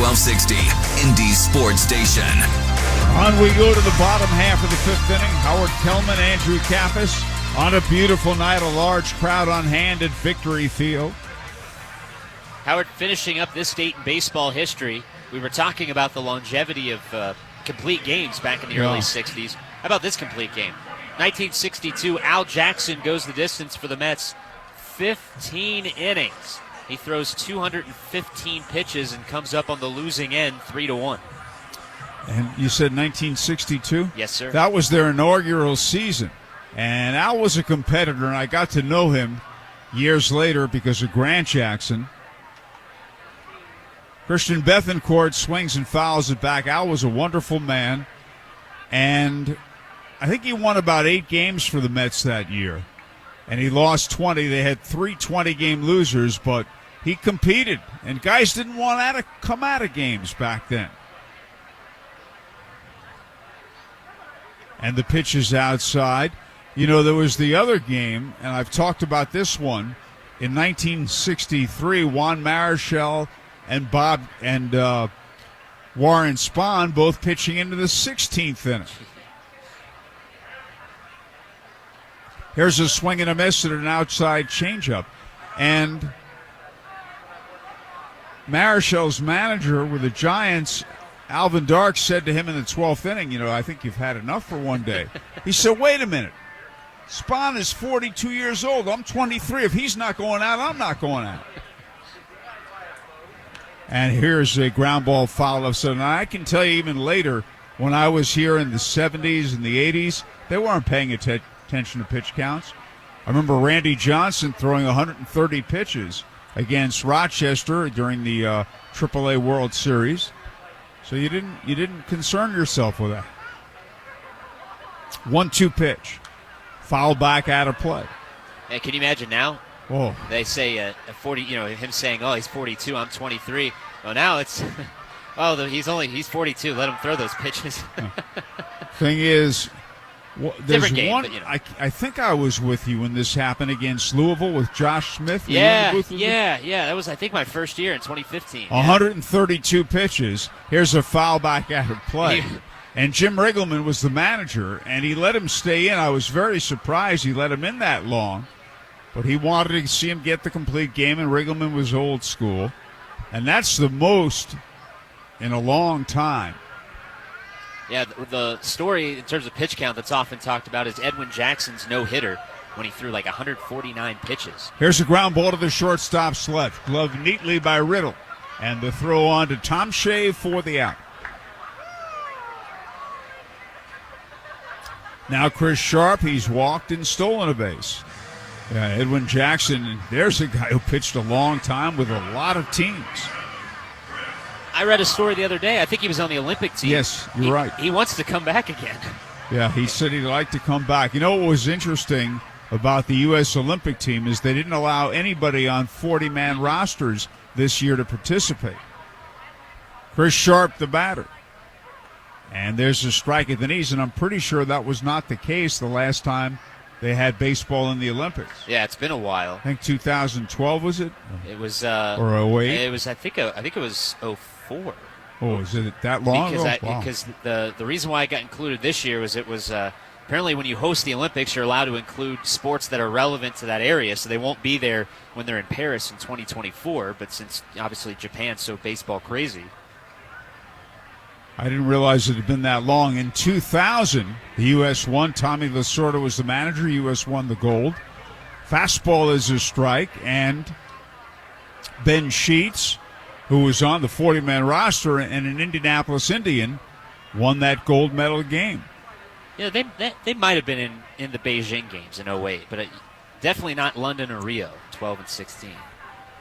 1260, Indy Sports Station. On we go to the bottom half of the fifth inning. Howard Kellman, Andrew Chavis. On a beautiful night, a large crowd on hand at Victory Field. Howard finishing up this date in baseball history. We were talking about the longevity of complete games back in the early 60s. How about this complete game? 1962, Al Jackson goes the distance for the Mets. 15 innings. He throws 215 pitches and comes up on the losing end 3-1. And you said 1962? Yes, sir. That was their inaugural season. And Al was a competitor, and I got to know him years later because of Grant Jackson. Christian Bethencourt swings and fouls it back. Al was a wonderful man, and I think he won about 8 games for the Mets that year. And he lost 20. They had 3 20-game losers, but he competed. And guys didn't want to come out of games back then. And the pitch is outside. You know, there was the other game, and I've talked about this one. In 1963, Juan Marichal and Warren Spahn both pitching into the 16th inning. Here's a swing and a miss and an outside changeup. And Marichal's manager with the Giants, Alvin Dark, said to him in the 12th inning, I think you've had enough for one day. He said, wait a minute. Spahn is 42 years old. I'm 23. If he's not going out, I'm not going out. And here's a ground ball foul of sudden. I can tell you even later, when I was here in the 70s and the 80s, they weren't paying attention to pitch counts. I remember Randy Johnson throwing 130 pitches against Rochester during the AAA World Series. So you didn't concern yourself with that. 1-2 pitch. Foul back out of play. Hey, can you imagine now? Oh. They say 40. Him saying, "Oh, he's 42. I'm 23." Well, now it's, he's 42. Let him throw those pitches. Thing is, there's different game, one. but, I think I was with you when this happened against Louisville with Josh Smith. Yeah. That was, I think, my first year in 2015. 132 pitches. Here's a foul back out of play. And Jim Riggleman was the manager, and he let him stay in. I was very surprised he let him in that long. But he wanted to see him get the complete game, and Riggleman was old school. And that's the most in a long time. Yeah, the story in terms of pitch count that's often talked about is Edwin Jackson's no-hitter when he threw like 149 pitches. Here's a ground ball to the shortstop's left. Gloved neatly by Riddle. And the throw on to Tom Shea for the out. Now Chris Sharp, he's walked and stolen a base. Edwin Jackson, there's a guy who pitched a long time with a lot of teams. I read a story the other day. I think he was on the Olympic team. Yes, you're right. He wants to come back again. Yeah, he said he'd like to come back. You know what was interesting about the U.S. Olympic team is they didn't allow anybody on 40-man rosters this year to participate. Chris Sharp, the batter. And there's a strike at the knees, and I'm pretty sure that was not the case the last time they had baseball in the Olympics. Yeah, it's been a while. I think 2012 was it? It was or 08? It was I think it was 04. Oh, is it that long ago? Wow. Because the reason why it got included this year was it was apparently when you host the Olympics, you're allowed to include sports that are relevant to that area, so they won't be there when they're in Paris in 2024. But since obviously Japan's so baseball crazy. I didn't realize it had been that long. In 2000, the U.S. won. Tommy Lasorda was the manager. U.S. won the gold. Fastball is a strike, and Ben Sheets, who was on the 40-man roster and an Indianapolis Indian, won that gold medal game. Yeah, they might have been in the Beijing games in 08, but definitely not London or Rio, 12 and 16.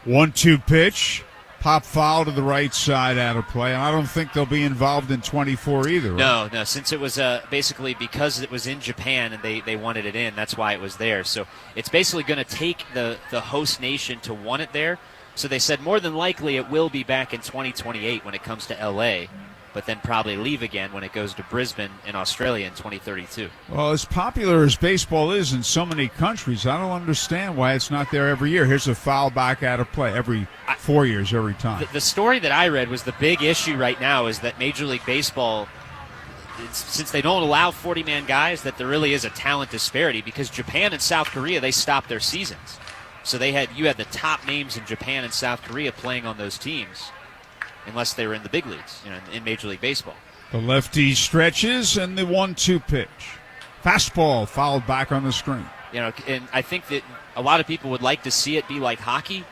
1-2 pitch. Pop foul to the right side out of play. And I don't think they'll be involved in 24 either. Right? No. Since it was basically because it was in Japan and they wanted it in, that's why it was there. So it's basically going to take the host nation to want it there. So they said more than likely it will be back in 2028 when it comes to L.A. but then probably leave again when it goes to Brisbane in Australia in 2032. Well, as popular as baseball is in so many countries, I don't understand why it's not there every year. Here's a foul back out of play every 4 years, every time. The story that I read was the big issue right now is that Major League Baseball, since they don't allow 40-man guys, that there really is a talent disparity because Japan and South Korea, they stopped their seasons. So you had the top names in Japan and South Korea playing on those teams, unless they were in the big leagues, in Major League Baseball. The lefty stretches and the 1-2 pitch. Fastball fouled back on the screen. And I think that a lot of people would like to see it be like hockey,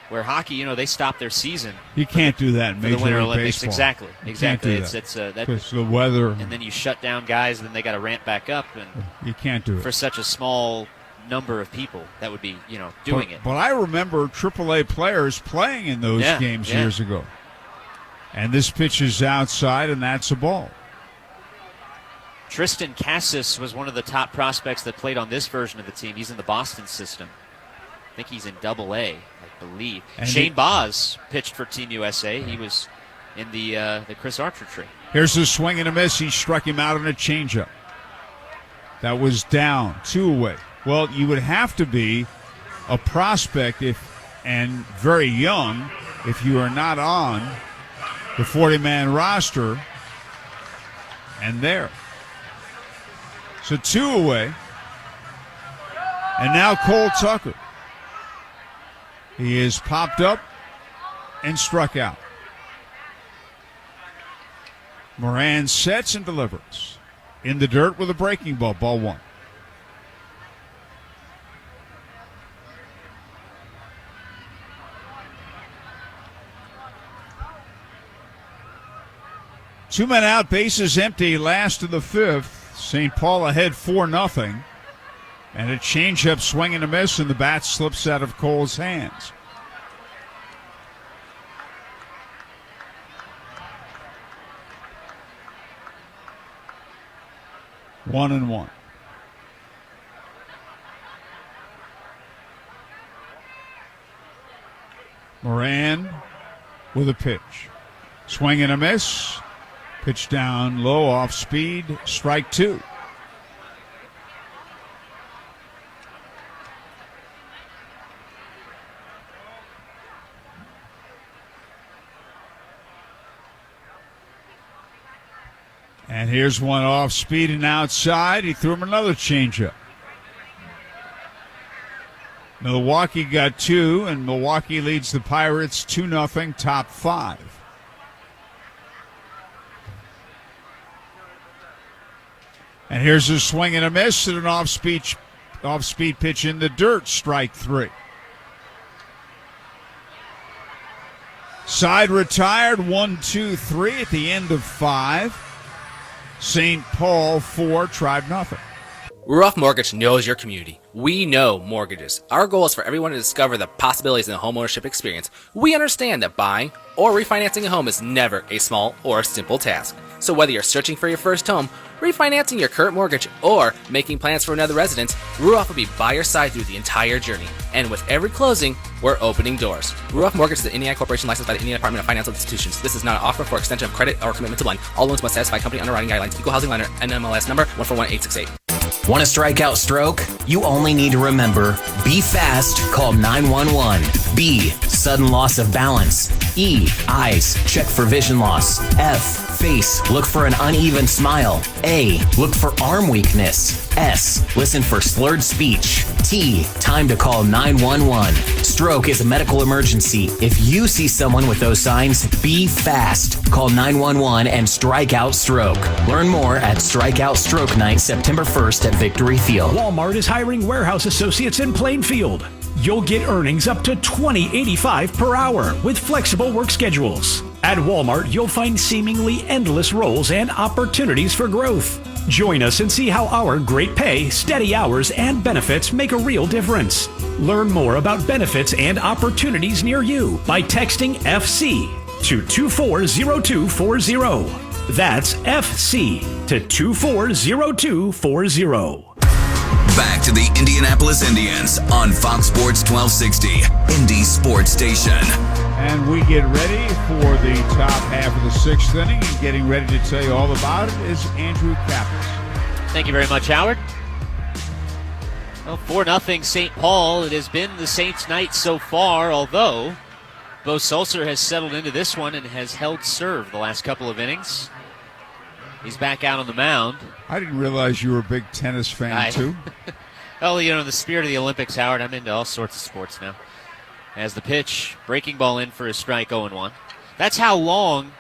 where hockey, they stop their season. You can't do that in Major the Winter League Olympics. Baseball. Exactly. It's the weather. And then you shut down guys, and then they got to ramp back up. And you can't do it for such a small number of people that would be, doing it. But I remember AAA players playing in those games years ago. And this pitch is outside, and that's a ball. Tristan Cassis was one of the top prospects that played on this version of the team. He's in the Boston system. I think he's in Double-A, I believe. And Shane Boz pitched for Team USA. He was in the Chris Archer tree. Here's a swing and a miss. He struck him out on a changeup. That was down, 2 away. Well, you would have to be a prospect and very young if you are not on the 40-man roster, and there. So 2 away. And now Cole Tucker. He is popped up and struck out. Moran sets and delivers. In the dirt with a breaking ball, ball 1. Two men out, bases empty, last of the 5th. St. Paul ahead 4-0. And a changeup swing and a miss, and the bat slips out of Cole's hands. One and one. Moran with a pitch. Swing and a miss. Pitch down low, off speed, strike 2. And here's one off speed and outside. He threw him another changeup. Milwaukee got 2, and Milwaukee leads the Pirates 2-0, top 5. And here's a swing and a miss and an off-speed pitch in the dirt, strike 3. Side retired, 1-2-3 at the end of 5. St. Paul 4, Tribe nothing. Ruoff Mortgage knows your community. We know mortgages. Our goal is for everyone to discover the possibilities in the homeownership experience. We understand that buying or refinancing a home is never a small or simple task. So whether you're searching for your first home, refinancing your current mortgage, or making plans for another residence, Ruoff will be by your side through the entire journey. And with every closing, we're opening doors. Ruoff Mortgage is an Indiana corporation licensed by the Indiana Department of Financial Institutions. This is not an offer for extension of credit or commitment to lend. All loans must satisfy company underwriting guidelines. Equal housing lender, NMLS number 141868. Want to strike out stroke? You only need to remember, be fast, call 911. B, sudden loss of balance. E, eyes, check for vision loss. F, face, look for an uneven smile. A, look for arm weakness. S, listen for slurred speech. T, time to call 911. Stroke is a medical emergency. If you see someone with those signs, be fast. Call 911 and strike out stroke. Learn more at Strikeout Stroke Night, September 1st at Victory Field. Walmart is hiring warehouse associates in Plainfield. You'll get earnings up to $20.85 per hour with flexible work schedules. At Walmart, you'll find seemingly endless roles and opportunities for growth. Join us and see how our great pay, steady hours, and benefits make a real difference. Learn more about benefits and opportunities near you by texting FC to 240240. That's FC to 240240. Back to the Indianapolis Indians on Fox Sports 1260, Indy Sports Station. And we get ready for the top half of the sixth inning. And getting ready to tell you all about it is Andrew Chavis. Thank you very much, Howard. Well, 4-0 St. Paul. It has been the Saints' night so far, although Bo Sulcer has settled into this one and has held serve the last couple of innings. He's back out on the mound. I didn't realize you were a big tennis fan, too. Well, in the spirit of the Olympics, Howard, I'm into all sorts of sports now. As the pitch, breaking ball in for a strike, 0-1. That's how long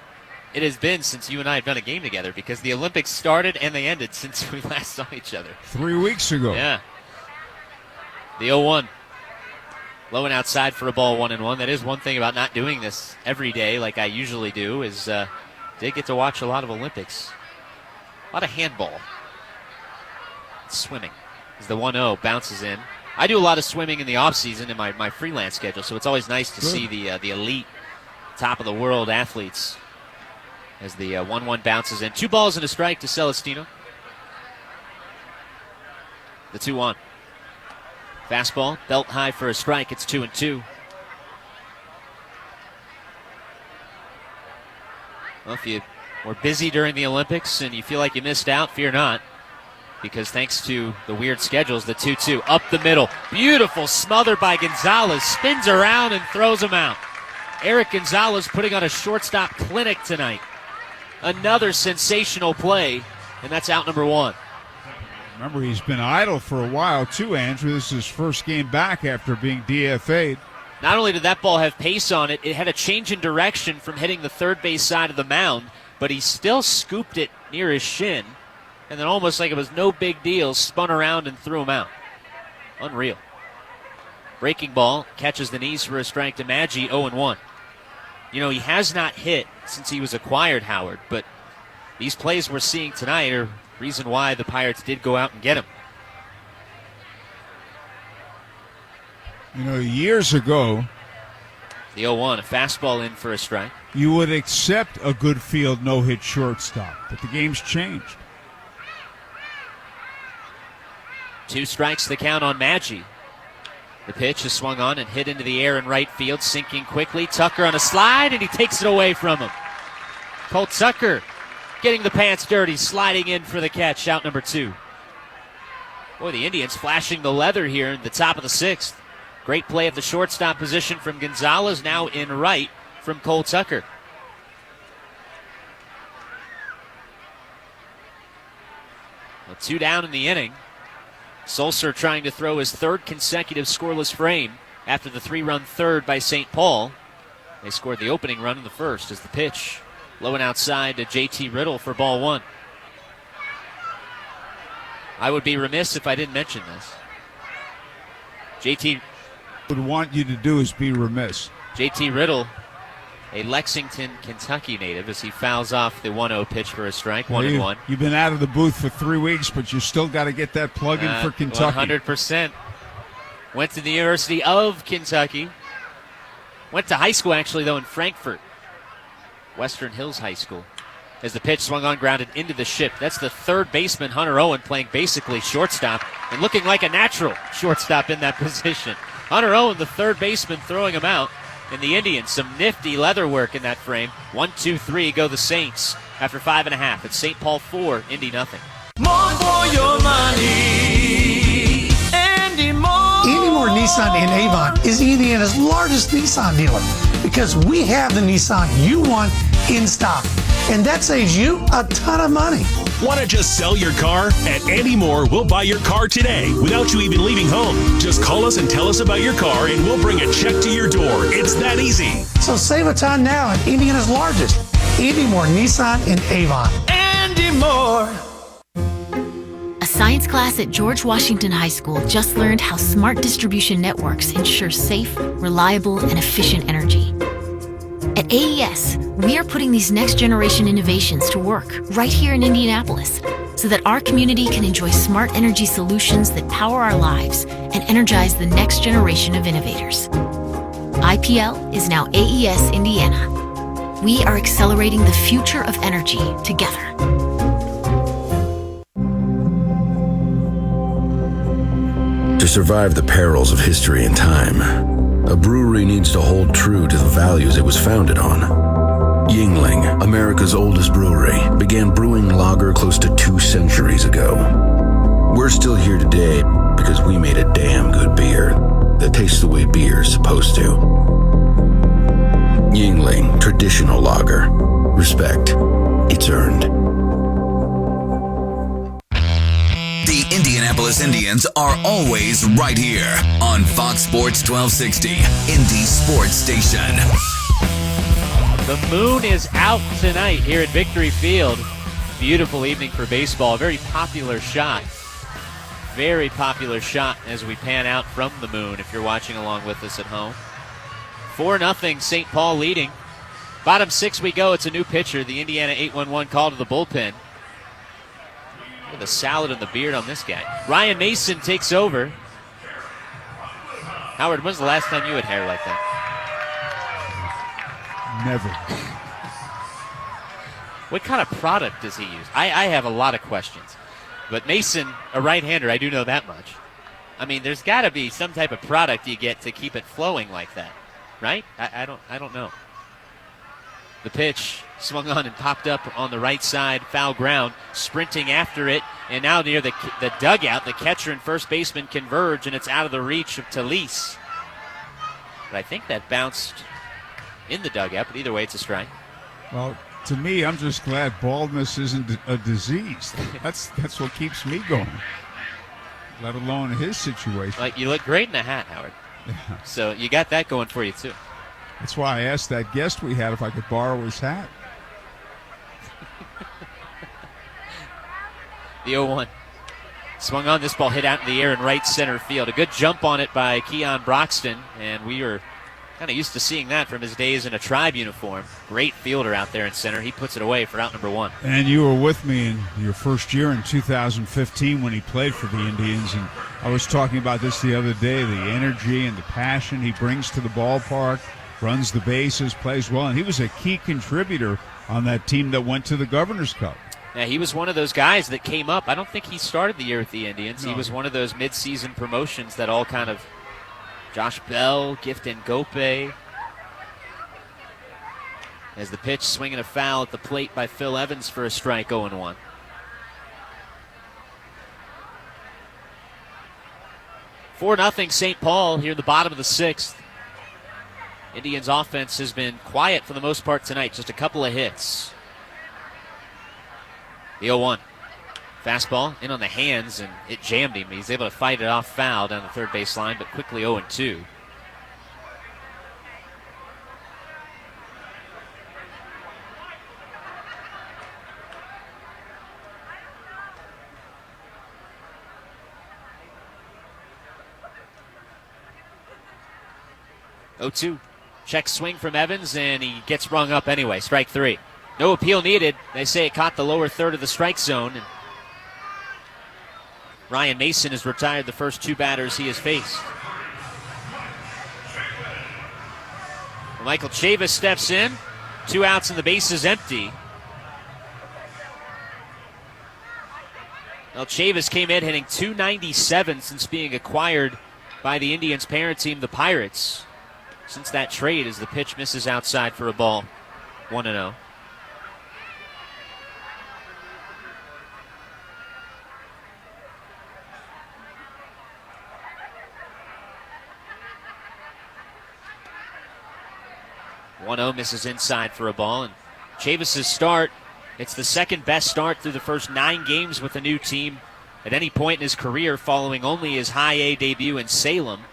it has been since you and I have done a game together, because the Olympics started and they ended since we last saw each other. 3 weeks ago. Yeah. The 0-1. Low and outside for a ball, 1-1. That is one thing about not doing this every day like I usually do, is did get to watch a lot of Olympics. A lot of handball. Swimming. As the 1-0 bounces in. I do a lot of swimming in the off-season in my freelance schedule, so it's always nice to see the elite, top-of-the-world athletes as the 1-1 bounces in. 2 balls and a strike to Celestino. The 2-1. Fastball, belt high for a strike. It's 2-2. Well, if you were busy during the Olympics and you feel like you missed out, fear not. Because thanks to the weird schedules, the 2-2 up the middle. Beautiful smother by Gonzalez. Spins around and throws him out. Eric Gonzalez putting on a shortstop clinic tonight. Another sensational play, and that's out number 1. Remember, he's been idle for a while, too, Andrew. This is his first game back after being DFA'd. Not only did that ball have pace on it, it had a change in direction from hitting the third base side of the mound, but he still scooped it near his shin. And then almost like it was no big deal, spun around and threw him out. Unreal. Breaking ball, catches the knees for a strike to Maggi, 0-1. He has not hit since he was acquired, Howard, but these plays we're seeing tonight are the reason why the Pirates did go out and get him. Years ago, the 0-1, a fastball in for a strike. You would accept a good field no-hit shortstop, but the game's changed. 2 strikes the count on Maggi. The pitch is swung on and hit into the air in right field, sinking quickly. Tucker on a slide, and he takes it away from him. Colt Tucker getting the pants dirty, sliding in for the catch, out number 2. Boy, the Indians flashing the leather here in the top of the 6th. Great play at the shortstop position from Gonzalez, now in right from Colt Tucker. Well, 2 down in the inning. Sulcer trying to throw his 3rd consecutive scoreless frame after the 3-run third by St. Paul. They scored the opening run in the first as the pitch low and outside to JT Riddle for ball 1. I would be remiss if I didn't mention this. JT would want you to do is be remiss. JT Riddle, a Lexington, Kentucky native, as he fouls off the 1-0 pitch for a strike, 1-1. You've been out of the booth for 3 weeks, but you still got to get that plug in for Kentucky. 100%. Went to the University of Kentucky. Went to high school, actually, though, in Frankfort. Western Hills High School. As the pitch swung on, grounded into the ship. That's the third baseman, Hunter Owen, playing basically shortstop and looking like a natural shortstop in that position. Hunter Owen, the third baseman, throwing him out. And the Indians, some nifty leather work in that frame. 1-2-3 go the Saints after 5.5. It's St. Paul 4, Indy nothing. More for your money. Andy Moore. Andy Moore Nissan in Avon is Indiana's largest Nissan dealer because we have the Nissan you want in stock. And that saves you a ton of money. Want to just sell your car? At Andy Moore, we'll buy your car today without you even leaving home. Just call us and tell us about your car, and we'll bring a check to your door. It's that easy. So save a ton now at Indiana's largest, Andy Moore Nissan in Avon. Andy Moore. A science class at George Washington High School just learned how smart distribution networks ensure safe, reliable, and efficient energy. At AES, we are putting these next-generation innovations to work right here in Indianapolis so that our community can enjoy smart energy solutions that power our lives and energize the next generation of innovators. IPL is now AES Indiana. We are accelerating the future of energy together. To survive the perils of history and time, A brewery needs to hold true to the values it was founded on. Yingling, America's oldest brewery, began brewing lager close to 2 centuries ago. We're still here today because we made a damn good beer that tastes the way beer's supposed to. Yingling Traditional Lager. Respect. It's earned. The Indianapolis Indians are always right here on Fox Sports 1260, Indy Sports Station. The moon is out tonight here at Victory Field. Beautiful evening for baseball. A very popular shot. Very popular shot as we pan out from the moon if you're watching along with us at home. 4-0, St. Paul leading. Bottom 6 we go. It's a new pitcher. The Indiana 8-1-1 call to the bullpen. Look at the salad and the beard on this guy. Ryan Mason takes over. Howard, when's the last time you had hair like that? Never. What kind of product does he use? I have a lot of questions. But Mason, a right-hander, I do know that much. I mean, there's got to be some type of product you get to keep it flowing like that, right? I don't know. The pitch swung on and popped up on the right side, foul ground, sprinting after it, and now near the dugout, the catcher and first baseman converge, and it's out of the reach of Talise. But I think that bounced in the dugout, but either way, it's a strike. Well, to me, I'm just glad baldness isn't a disease. That's what keeps me going, let alone his situation. Like, you look great in the hat, Howard. Yeah. So you got that going for you, too. That's why I asked that guest we had if I could borrow his hat. The 0-1. Swung on, this ball hit out in the air in right center field. A good jump on it by Keon Broxton, and we were kind of used to seeing that from his days in a Tribe uniform. Great fielder out there in center. He puts it away for out number 1. And you were with me in your first year in 2015 when he played for the Indians, and I was talking about this the other day, the energy and the passion he brings to the ballpark, runs the bases, plays well, and he was a key contributor on that team that went to the Governor's Cup. Yeah, he was one of those guys that came up. I don't think he started the year with the Indians. No. He was one of those mid-season promotions that all kind of Josh Bell, Gift Ngope. As the pitch, swinging a foul at the plate by Phil Evans for a strike, 0-1. Four 0 St. Paul here in the bottom of the 6th. Indians offense has been quiet for the most part tonight, just a couple of hits. The 0-1. Fastball in on the hands, and it jammed him. He's able to fight it off foul down the third base line, but quickly 0-2. Check swing from Evans, and he gets rung up anyway. Strike 3. No appeal needed. They say it caught the lower third of the strike zone. And Ryan Mason has retired the first 2 batters he has faced. Michael Chavis steps in. 2 outs and the base is empty. Well, Chavis came in hitting .297 since being acquired by the Indians' parent team, the Pirates. Since that trade, as the pitch misses outside for a ball. 1-0. Misses inside for a ball. And Chavis' start, it's the second best start through the first 9 games with a new team at any point in his career, following only his high A debut in Salem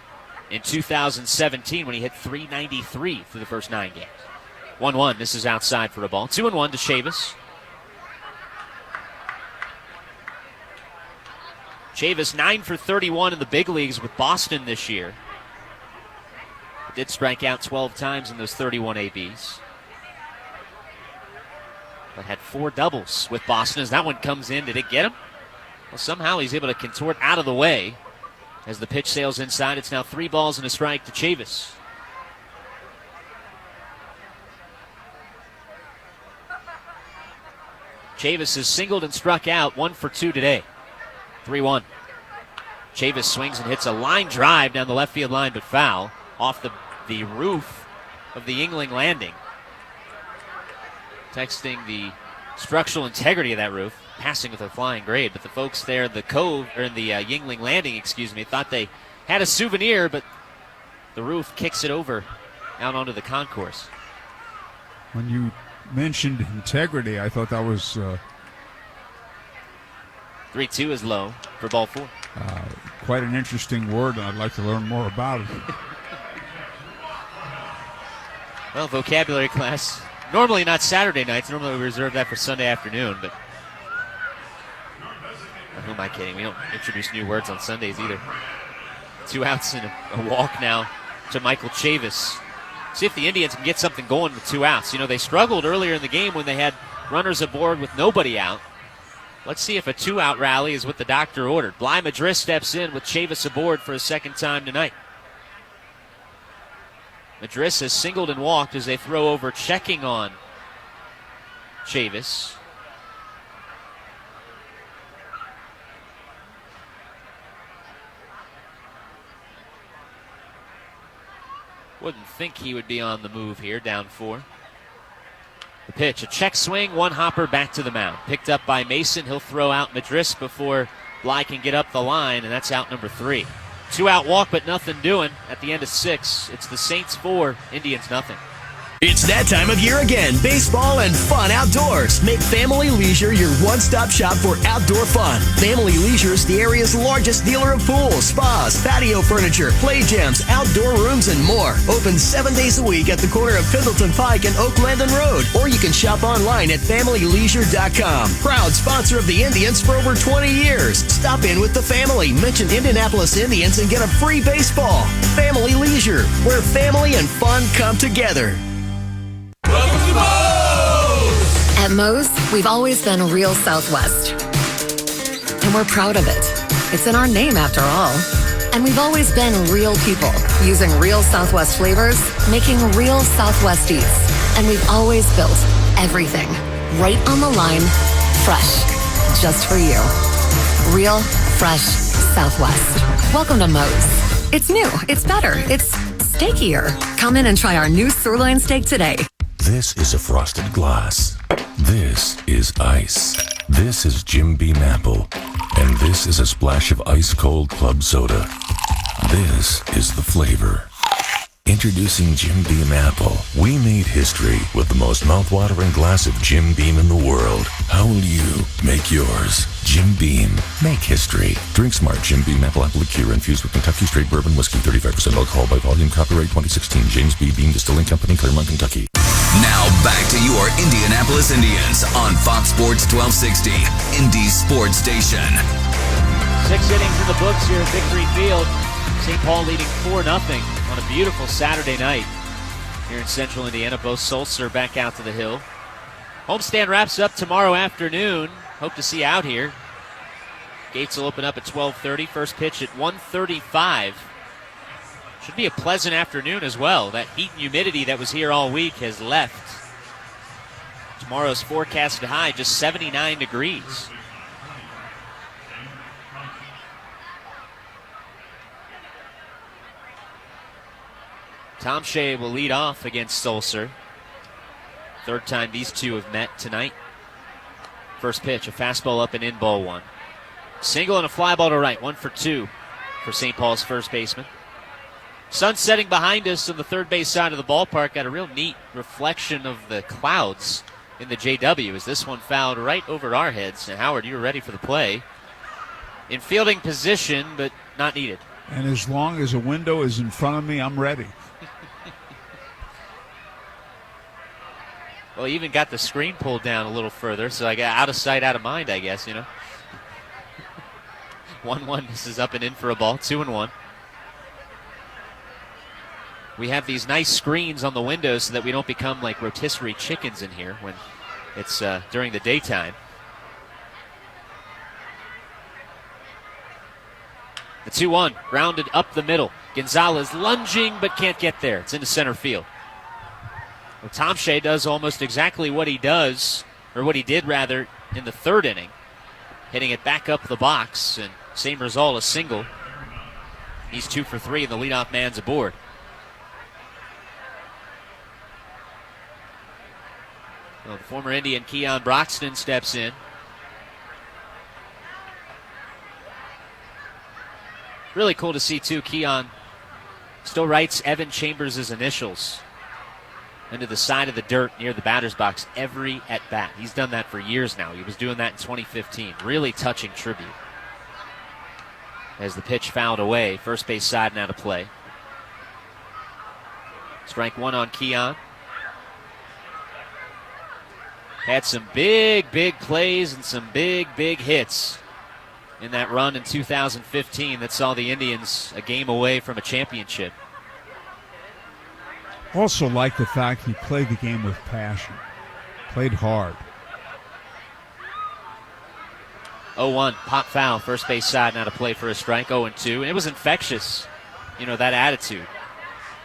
in 2017 when he hit .393 through the first 9 games. 1-1, this is outside for a ball. 2-1 to Chavis. Chavis 9 for 31 in the big leagues with Boston this year. Did strike out 12 times in those 31 ABs. But had 4 doubles with Boston as that one comes in. Did it get him? Well, somehow he's able to contort out of the way. As the pitch sails inside, it's now 3 balls and a strike to Chavis. Chavis has singled and struck out, 1 for 2 today. 3-1. Chavis swings and hits a line drive down the left field line, but foul. Off the the roof of the Yuengling Landing. Texting the structural integrity of that roof, passing with a flying grade. But the folks there in the Cove, or in the Yuengling Landing, thought they had a souvenir, but the roof kicks it over out onto the concourse. When you mentioned integrity, I thought that was 3-2 is low for ball 4. Quite an interesting word, and I'd like to learn more about it. Well, vocabulary class. Normally not Saturday nights. Normally we reserve that for Sunday afternoon, but who am I kidding? We don't introduce new words on Sundays either. 2 outs and a walk now to Michael Chavis. See if the Indians can get something going with 2 outs. You know, they struggled earlier in the game when they had runners aboard with nobody out. Let's see if a 2-out rally is what the doctor ordered. Bly Madris steps in with Chavis aboard for a second time tonight. Madris has singled and walked as they throw over, checking on Chavis. Wouldn't think he would be on the move here, down 4. The pitch, a check swing, 1 hopper back to the mound. Picked up by Mason. He'll throw out Madris before Bly can get up the line, and that's out number 3. 2-out walk, but nothing doing at the end of 6. It's the Saints 4, Indians nothing. It's that time of year again. Baseball and fun outdoors. Make Family Leisure your one-stop shop for outdoor fun. Family Leisure is the area's largest dealer of pools, spas, patio furniture, play gyms, outdoor rooms, and more. Open 7 days a week at the corner of Pendleton Pike and Oak Landing Road. Or you can shop online at FamilyLeisure.com. Proud sponsor of the Indians for over 20 years. Stop in with the family. Mention Indianapolis Indians and get a free baseball. Family Leisure, where family and fun come together. At Moe's, we've always been real Southwest. And we're proud of it. It's in our name after all. And we've always been real people, using real Southwest flavors, making real Southwest eats. And we've always built everything right on the line, fresh, just for you. Real, fresh Southwest. Welcome to Moe's. It's new, it's better, it's steakier. Come in and try our new sirloin steak today. This is a frosted glass. This is ice. This is Jim Beam apple. And this is a splash of ice-cold club soda. This is the flavor. Introducing Jim Beam Apple. We made history with the most mouthwatering glass of Jim Beam in the world. How will you make yours? Jim Beam. Make history. Drink smart. Jim Beam Apple liqueur infused with Kentucky straight bourbon whiskey. 35% alcohol by volume. Copyright 2016. James B. Beam Distilling Company, Claremont, Kentucky. Now back to your Indianapolis Indians on Fox Sports 1260, Indy Sports Station. 6 innings in the books here at Victory Field. St. Paul leading 4-0 on a beautiful Saturday night here in central Indiana. Bo Sulcer back out to the hill. Homestand wraps up tomorrow afternoon. Hope to see you out here. Gates will open up at 12:30. First pitch at 1:35. Should be a pleasant afternoon as well. That heat and humidity that was here all week has left. Tomorrow's forecasted high just 79 degrees. Tom Shea will lead off against Sulcer. Third time these two have met tonight. First pitch, a fastball up and in, ball 1. Single and a fly ball to right, 1 for 2 for St. Paul's first baseman. Sun setting behind us on the third base side of the ballpark. Got a real neat reflection of the clouds in the JW as this one fouled right over our heads. And Howard, you were ready for the play. In fielding position, but not needed. And as long as a window is in front of me, I'm ready. Well, even got the screen pulled down a little further, so I got out of sight, out of mind, I guess, you know. 1-1, this is up and in for a ball, 2-1. We have these nice screens on the windows so that we don't become like rotisserie chickens in here when it's during the daytime. The 2-1, grounded up the middle. Gonzalez lunging but can't get there. It's into center field. Well, Tom Shea does almost exactly what he does, or what he did rather, in the third inning. Hitting it back up the box, and same result, a single. He's 2 for 3, and the leadoff man's aboard. Well, the former Indian Keon Broxton steps in. Really cool to see, too. Keon still writes Evan Chambers' initials into the side of the dirt near the batter's box every at-bat. He's done that for years now. He was doing that in 2015. Really touching tribute. As the pitch fouled away, first base side now to play. Strike one on Keon. Had some big plays and some big hits in that run in 2015 that saw the Indians a game away from a championship. Also like the fact he played the game with passion. Played hard. 0-1, pop foul, first base side now to play for a strike, 0-2. And it was infectious, that attitude.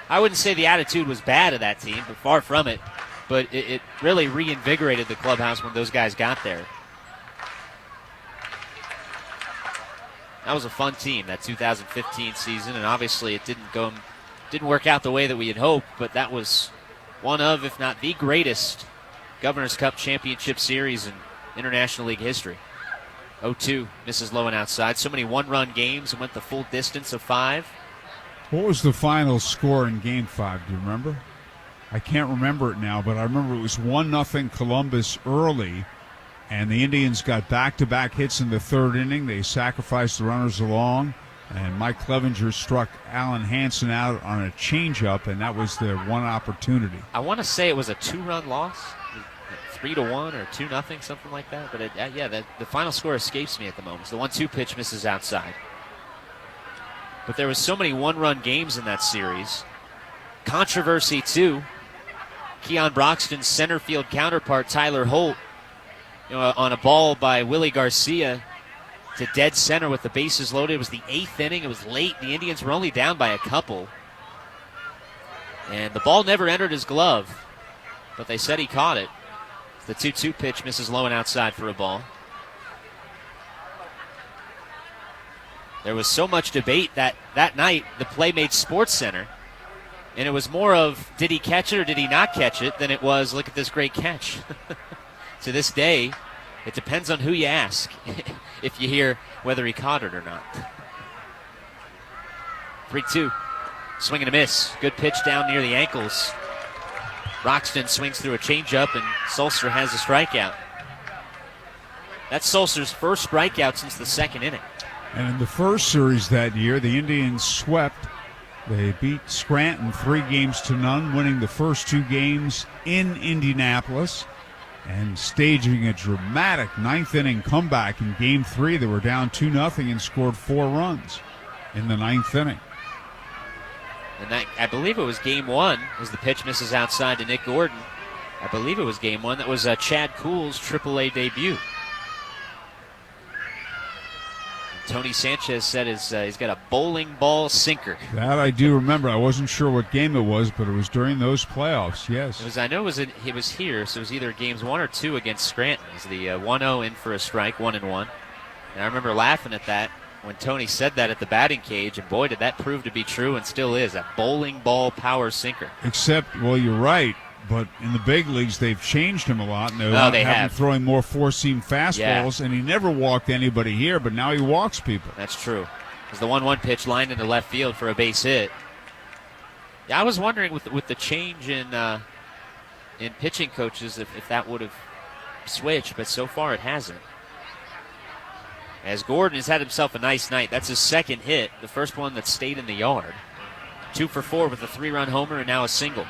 I wouldn't say the attitude was bad of that team, but far from it. But it really reinvigorated the clubhouse when those guys got there. That was a fun team, that 2015 season, and obviously it didn't work out the way that we had hoped, but that was one of, if not the greatest, Governor's Cup championship series in International League history. 0-2, misses low and outside. So many one-run games and went the full distance of 5. What was the final score in Game 5? Do you remember? I can't remember it now, but I remember it was 1-0 Columbus early, and the Indians got back-to-back hits in the third inning. They sacrificed the runners along, and Mike Clevenger struck Alan Hansen out on a changeup, and that was their one opportunity. I want to say it was a 2-run loss, 3-1 or 2-0, something like that. But the final score escapes me at the moment. So the 1-2 pitch misses outside. But there was so many one-run games in that series. Controversy too. Keon Broxton's center field counterpart Tyler Holt, on a ball by Willie Garcia to dead center with the bases loaded. It was the 8th inning. It was late. The Indians were only down by a couple. And the ball never entered his glove, but they said he caught it. The 2-2 pitch misses low and outside for a ball. There was so much debate that night, the play made SportsCenter, and it was more of did he catch it or did he not catch it than it was look at this great catch. To this day, it depends on who you ask if you hear whether he caught it or not. 3-2, swing and a miss. Good pitch down near the ankles. Broxton swings through a changeup, and Sulcer has a strikeout. That's Sulcer's first strikeout since the second inning. And in the first series that year, the Indians swept. They beat Scranton 3-0, winning the first 2 games in Indianapolis and staging a dramatic 9th inning comeback in Game 3. They were down 2-0 and scored 4 runs in the 9th inning. And that, I believe it was Game 1 as the pitch misses outside to Nick Gordon. I believe it was Game 1. That was Chad Kuhl's AAA debut. Tony Sanchez said he's got a bowling ball sinker. That I do remember. I wasn't sure what game it was, but it was during those playoffs, yes. He was here, so it was either games 1 or 2 against Scranton. It was the 1-0 in for a strike, 1-1. And I remember laughing at that when Tony said that at the batting cage, and boy, did that prove to be true and still is, a bowling ball power sinker. Except, well, you're right, but in the big leagues, they've changed him a lot. And they have him throwing more four-seam fastballs, and he never walked anybody here, but now he walks people. That's true. It was the 1-1 pitch lined into left field for a base hit. Yeah, I was wondering with the change in pitching coaches if that would have switched, but so far it hasn't. As Gordon has had himself a nice night. That's his second hit, the first one that stayed in the yard. 2 for 4 with a 3-run homer and now a single.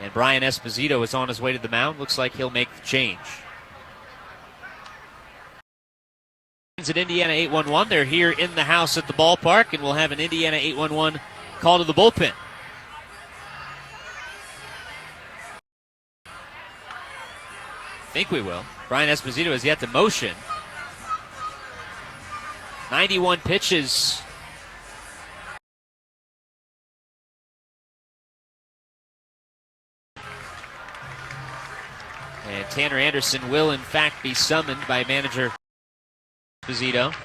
And Brian Esposito is on his way to the mound. Looks like he'll make the change. At Indiana 8-1-1. They're here in the house at the ballpark, and we'll have an Indiana 8-1-1 call to the bullpen. I think we will. Brian Esposito has yet to motion. 91 pitches. And Tanner Anderson will, in fact, be summoned by manager Esposito.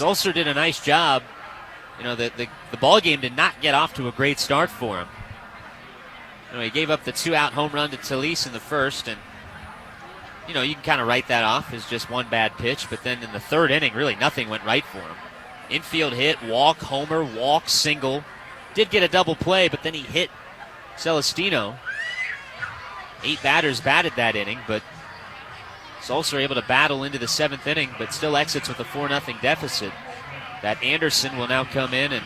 Sulcer did a nice job. You know, the ball game did not get off to a great start for him. You know, he gave up the 2-out home run to Talise in the first, and you know, you can kind of write that off as just one bad pitch, but then in the third inning, really nothing went right for him. Infield hit, walk, homer, walk, single. Did get a double play, but then he hit Celestino. 8 batters batted that inning, but Sulcer able to battle into the 7th inning, but still exits with a 4-0 deficit. That Anderson will now come in and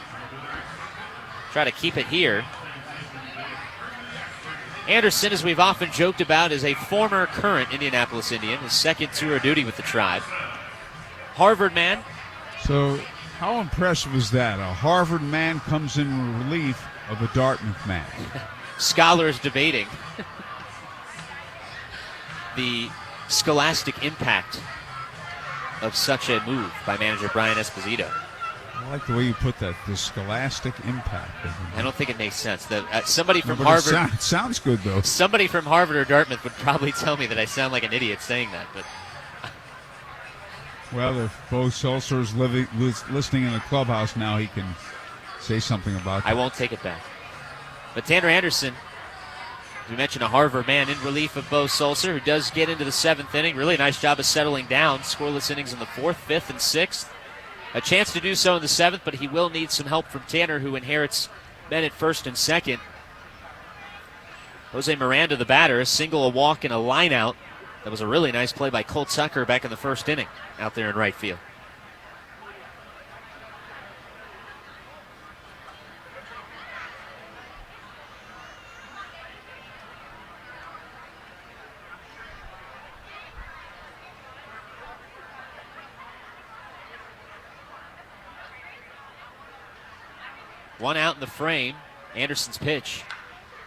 try to keep it here. Anderson, as we've often joked about, is a former current Indianapolis Indian, his second tour of duty with the Tribe. Harvard man. So how impressive is that? A Harvard man comes in relief of a Dartmouth man. Scholars debating the scholastic impact of such a move by manager Brian Esposito. I like the way you put that, the scholastic impact. I don't think it makes sense. Somebody from Harvard. It sounds good, though. Somebody from Harvard or Dartmouth would probably tell me that I sound like an idiot saying that. But well, if Bo Sulcer is listening in the clubhouse now, he can say something about that. I won't take it back. But Tanner Anderson, as we mentioned, a Harvard man in relief of Bo Sulcer, who does get into the 7th inning. Really nice job of settling down. Scoreless innings in the 4th, 5th, and 6th. A chance to do so in the 7th, but he will need some help from Tanner, who inherits men at 1st and 2nd. Jose Miranda, the batter, a single, a walk, and a line out. That was a really nice play by Colt Tucker back in the 1st inning out there in right field. One out in the frame. Anderson's pitch.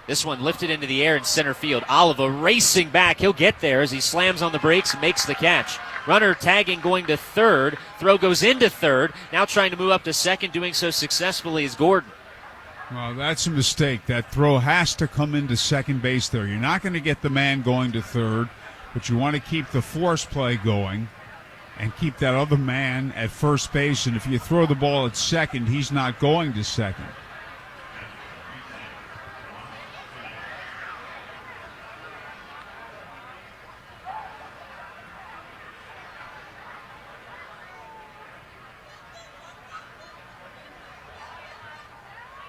This one lifted into the air in center field. Oliva racing back. He'll get there as he slams on the brakes and makes the catch. Runner tagging going to third. Throw goes into third. Now trying to move up to second. Doing so successfully is Gordon. Well, that's a mistake. That throw has to come into second base there. You're not going to get the man going to third, but you want to keep the force play going and keep that other man at first base. And if you throw the ball at second, he's not going to second.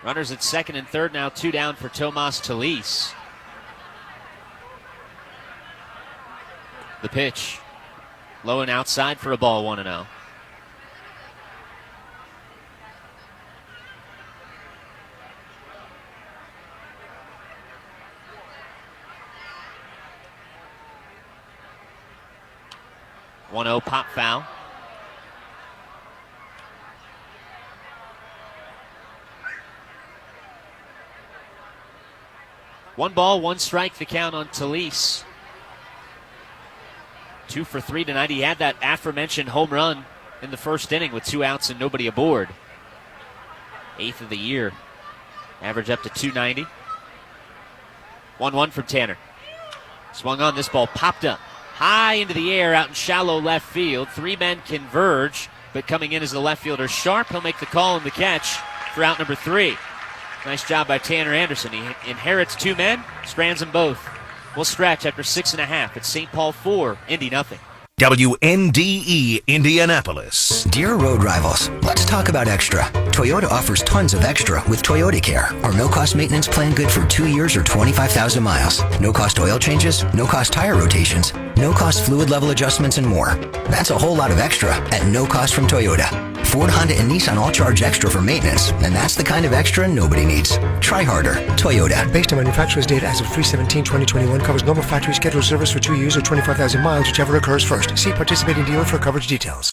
Runners at second and third now, 2 down for Tomas Talise. The pitch. Low and outside for a ball, 1-0. Pop foul. One ball, 1 strike, the count on Talise. 2 for 3 tonight. He had that aforementioned home run in the 1st inning with 2 outs and nobody aboard. 8th of the year. Average up to 290. 1-1 from Tanner. Swung on, this ball popped up. High into the air out in shallow left field. 3 men converge, but coming in as the left fielder Sharp. He'll make the call and the catch for out number 3. Nice job by Tanner Anderson. He inherits 2 men, strands them both. We'll stretch after 6.5. It's St. Paul 4, Indy nothing. WNDE Indianapolis. Dear road rivals, let's talk about extra. Toyota offers tons of extra with Toyota Care, our no-cost maintenance plan good for 2 years or 25,000 miles. No-cost oil changes, no-cost tire rotations, no-cost fluid level adjustments, and more. That's a whole lot of extra at no cost from Toyota. Ford, Honda, and Nissan all charge extra for maintenance, and that's the kind of extra nobody needs. Try harder. Toyota. Based on manufacturer's data as of 3/17/2021, covers normal factory scheduled service for 2 years or 25,000 miles, whichever occurs first. See participating dealer for coverage details.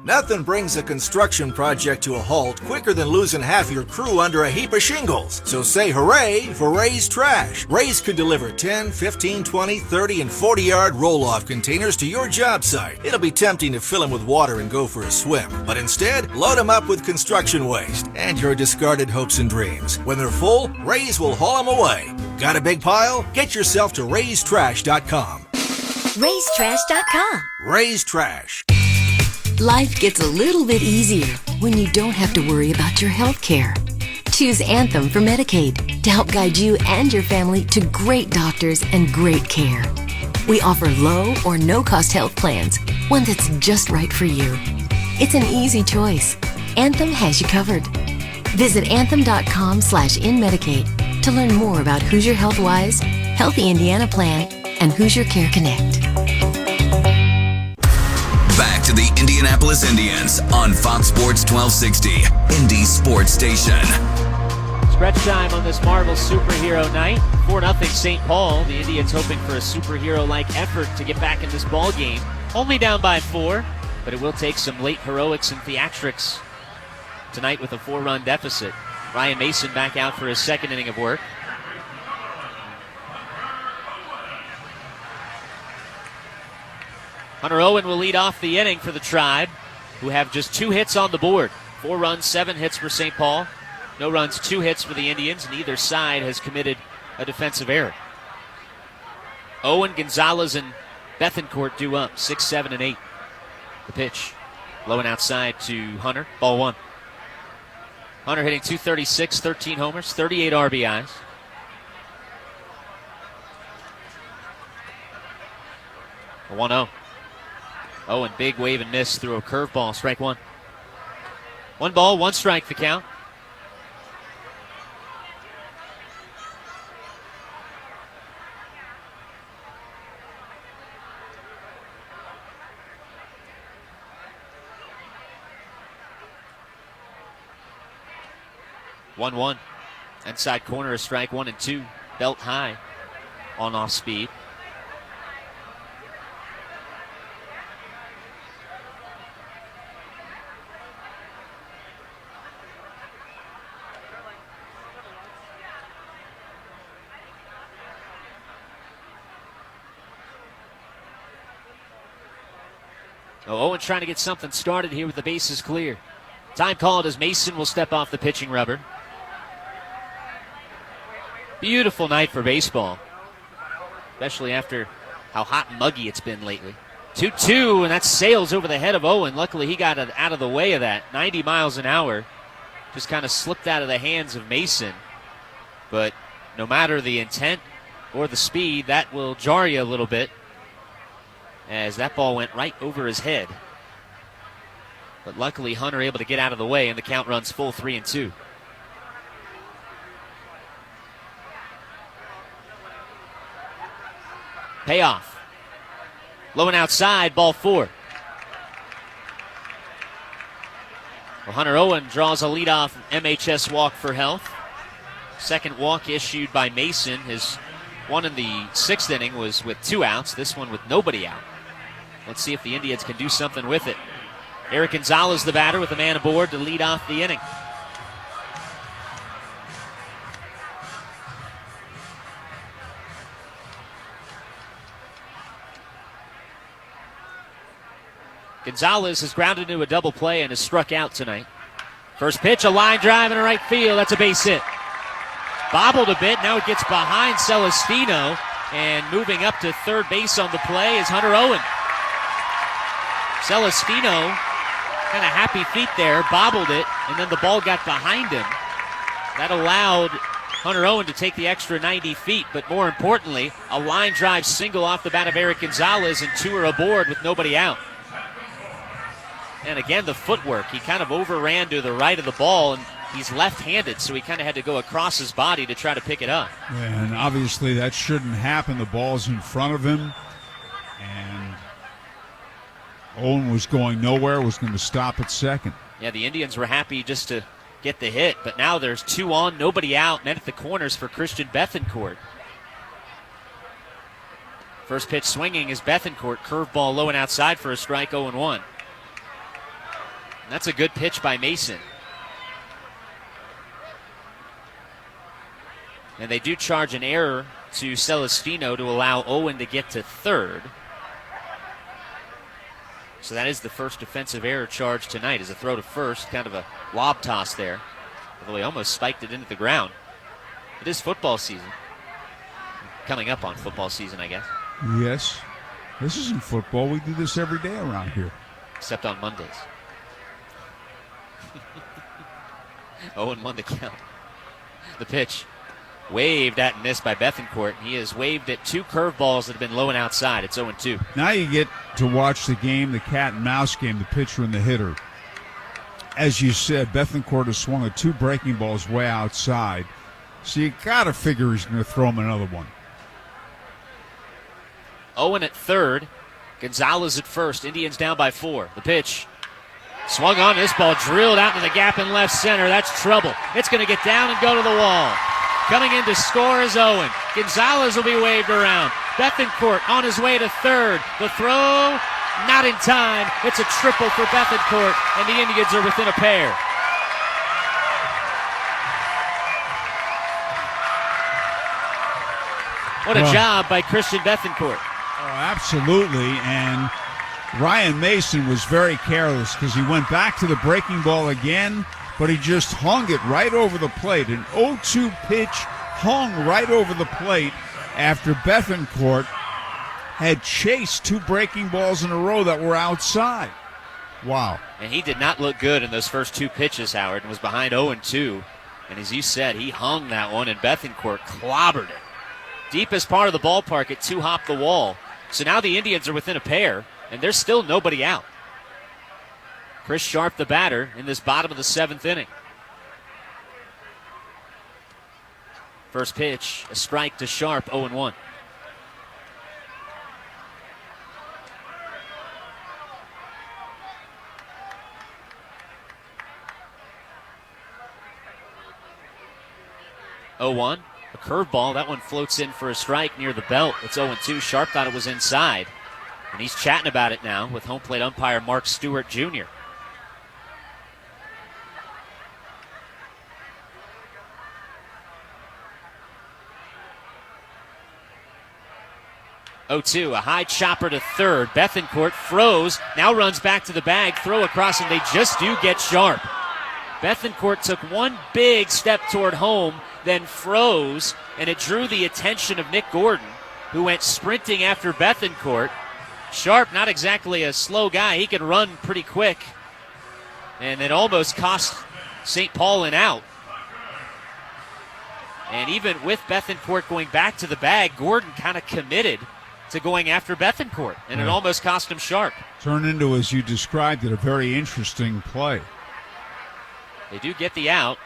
Nothing brings a construction project to a halt quicker than losing half your crew under a heap of shingles. So say hooray for Ray's Trash. Ray's could deliver 10, 15, 20, 30, and 40-yard roll-off containers to your job site. It'll be tempting to fill them with water and go for a swim. But instead, load them up with construction waste and your discarded hopes and dreams. When they're full, Ray's will haul them away. Got a big pile? Get yourself to raystrash.com. raystrash.com. Ray's Trash. Life gets a little bit easier when you don't have to worry about your health care. Choose Anthem for Medicaid to help guide you and your family to great doctors and great care. We offer low or no-cost health plans, one that's just right for you. It's an easy choice. Anthem has you covered. Visit anthem.com/inmedicaid to learn more about Hoosier Health-Wise, Healthy Indiana Plan, and Hoosier Care Connect. Back to the Indianapolis Indians on Fox Sports 1260, Indy Sports Station. Stretch time on this Marvel superhero night. 4-0 St. Paul. The Indians hoping for a superhero-like effort to get back in this ball game. Only down by 4, but it will take some late heroics and theatrics tonight with a 4-run deficit. Ryan Mason back out for his second inning of work. Hunter Owen will lead off the inning for the Tribe, who have just 2 hits on the board. 4 runs, 7 hits for St. Paul. No runs, 2 hits for the Indians. Neither side has committed a defensive error. Owen, Gonzalez, and Bethencourt due up, 6, 7, and 8. The pitch, low and outside to Hunter, ball 1. Hunter hitting .236, 13 homers, 38 RBIs. A 1-0. Owen, big wave and miss through a curveball, strike 1. 1 ball, 1 strike the count. One. Inside corner, a strike 1 and 2. Belt high on off speed. Owen trying to get something started here with the bases clear. Time called as Mason will step off the pitching rubber. Beautiful night for baseball, especially after how hot and muggy it's been lately. 2-2, and that sails over the head of Owen. Luckily, he got out of the way of that. 90 miles an hour. Just kind of slipped out of the hands of Mason. But no matter the intent or the speed, that will jar you a little bit, as that ball went right over his head. But luckily, Hunter able to get out of the way, and the count runs full 3-2. Payoff. Low and outside, ball 4. Well, Hunter Owen draws a leadoff MHS walk for Health. Second walk issued by Mason. His one in the 6th inning was with 2 outs. This one with nobody out. Let's see if the Indians can do something with it. Eric Gonzalez, the batter, with a man aboard to lead off the inning. Gonzalez has grounded into a double play and has struck out tonight. First pitch, a line drive in right field. That's a base hit. Bobbled a bit. Now it gets behind Celestino. And moving up to third base on the play is Hunter Owen. Celestino, kind of happy feet there, bobbled it, and then the ball got behind him. That allowed Hunter Owen to take the extra 90 feet, but more importantly, a line drive single off the bat of Eric Gonzalez, and 2 are aboard with nobody out. And again, the footwork. He kind of overran to the right of the ball, and he's left-handed, so he kind of had to go across his body to try to pick it up. And obviously that shouldn't happen. The ball's in front of him, and Owen was going nowhere, was going to stop at second. Yeah, the Indians were happy just to get the hit, but now there's 2 on, nobody out, and at the corners for Christian Bethencourt. First pitch swinging is Bethencourt, curveball low and outside for a strike, 0-1. And that's a good pitch by Mason. And they do charge an error to Celestino to allow Owen to get to third. So that is the first defensive error charge tonight, is a throw to first, kind of a lob toss there. Although he almost spiked it into the ground. It is football season. Coming up on football season, I guess. Yes. This isn't football. We do this every day around here. except on Mondays. 0-1 the count. The pitch waved at and missed by Bethancourt. He has waved at 2 curveballs that have been low and outside. It's 0-2. Now you get to watch the game, the cat and mouse game, the pitcher and the hitter. As you said, Bethancourt has swung at 2 breaking balls way outside. So you got to figure he's going to throw him another one. Owen at third. Gonzalez at first. Indians down by 4. The pitch. Swung on. This ball drilled out into the gap in left center. That's trouble. It's going to get down and go to the wall. Coming in to score is Owen. Gonzalez will be waved around. Bethancourt on his way to third. The throw, not in time. It's a triple for Bethancourt, and the Indians are within a pair. What a job by Christian Bethancourt. Oh, absolutely, and Ryan Mason was very careless because he went back to the breaking ball again, but he just hung it right over the plate. An 0-2 pitch hung right over the plate after Bethancourt had chased 2 breaking balls in a row that were outside. Wow. And he did not look good in those first 2 pitches, Howard, and was behind 0-2. And as you said, he hung that one, and Bethancourt clobbered it. Deepest part of the ballpark at 2-hop the wall. So now the Indians are within a pair, and there's still nobody out. Chris Sharp, the batter, in this bottom of the 7th inning. First pitch, a strike to Sharp, 0-1. A curveball. That one floats in for a strike near the belt. It's 0-2. Sharp thought it was inside. And he's chatting about it now with home plate umpire Mark Stewart Jr. A high chopper to third. Bethancourt froze, now runs back to the bag, throw across, and they just do get Sharp. Bethancourt took one big step toward home, then froze, and it drew the attention of Nick Gordon, who went sprinting after Bethancourt. Sharp, not exactly a slow guy. He can run pretty quick, and it almost cost St. Paul an out. And even with Bethancourt going back to the bag, Gordon kind of committed to going after Bethancourt, and it almost cost him Sharp. Turned into, as you described it, a very interesting play. They do get the out.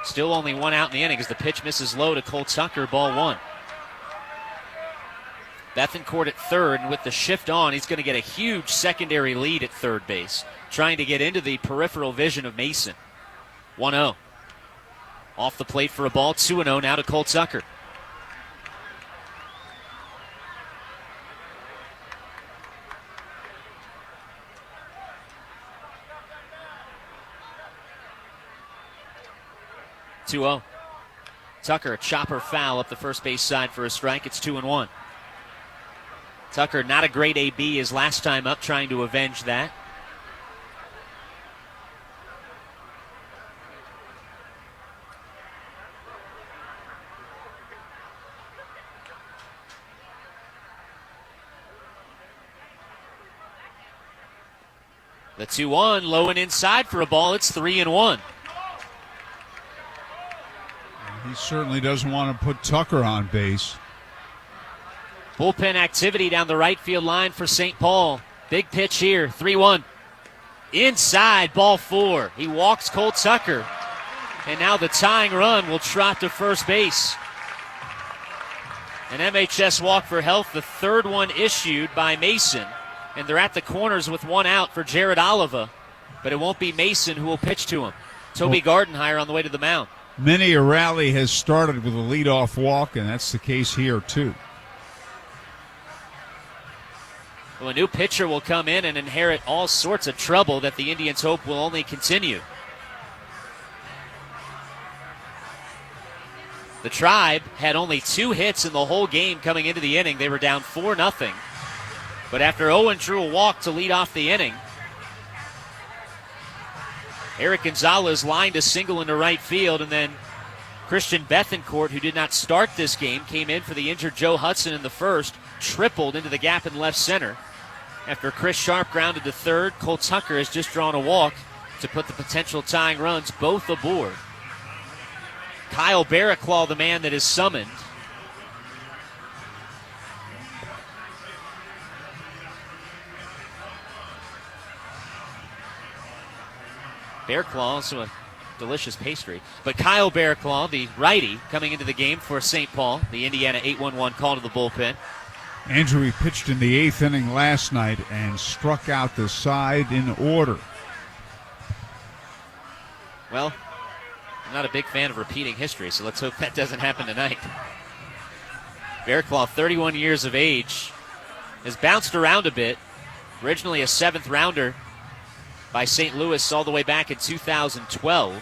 Still only 1 out in the inning as the pitch misses low to Cole Tucker, ball 1. Bethancourt at third, and with the shift on, he's going to get a huge secondary lead at third base, trying to get into the peripheral vision of Mason. 1-0. Off the plate for a ball, 2-0 now to Cole Tucker. Tucker, a chopper foul up the first base side for a strike. It's 2-1. Tucker, not a great AB his last time up, trying to avenge that. The 2-1, low and inside for a ball. It's 3-1. He certainly doesn't want to put Tucker on base. Bullpen activity down the right field line for St. Paul. Big pitch here, 3-1. Inside, ball 4. He walks Cole Tucker. And now the tying run will trot to first base. An MHS walk for health, the third one issued by Mason. And they're at the corners with 1 out for Jared Oliva. But it won't be Mason who will pitch to him. Toby Gardenhire on the way to the mound. Many a rally has started with a leadoff walk, and that's the case here, too. Well, a new pitcher will come in and inherit all sorts of trouble that the Indians hope will only continue. The Tribe had only 2 hits in the whole game coming into the inning. They were down 4-0. But after Owen drew a walk to lead off the inning, Eric Gonzalez lined a single into right field, and then Christian Bethancourt, who did not start this game, came in for the injured Joe Hudson in the first, tripled into the gap in left center. After Chris Sharp grounded to third, Cole Tucker has just drawn a walk to put the potential tying runs both aboard. Kyle Barraclaw, the man that is summoned. Barraclaw, also a delicious pastry. But Kyle Barraclaw, the righty, coming into the game for St. Paul. The Indiana 8-1-1 call to the bullpen. Andrew, he pitched in the 8th inning last night and struck out the side in order. Well, I'm not a big fan of repeating history, so let's hope that doesn't happen tonight. Barraclaw, 31 years of age, has bounced around a bit. Originally a 7th rounder by St. Louis all the way back in 2012. In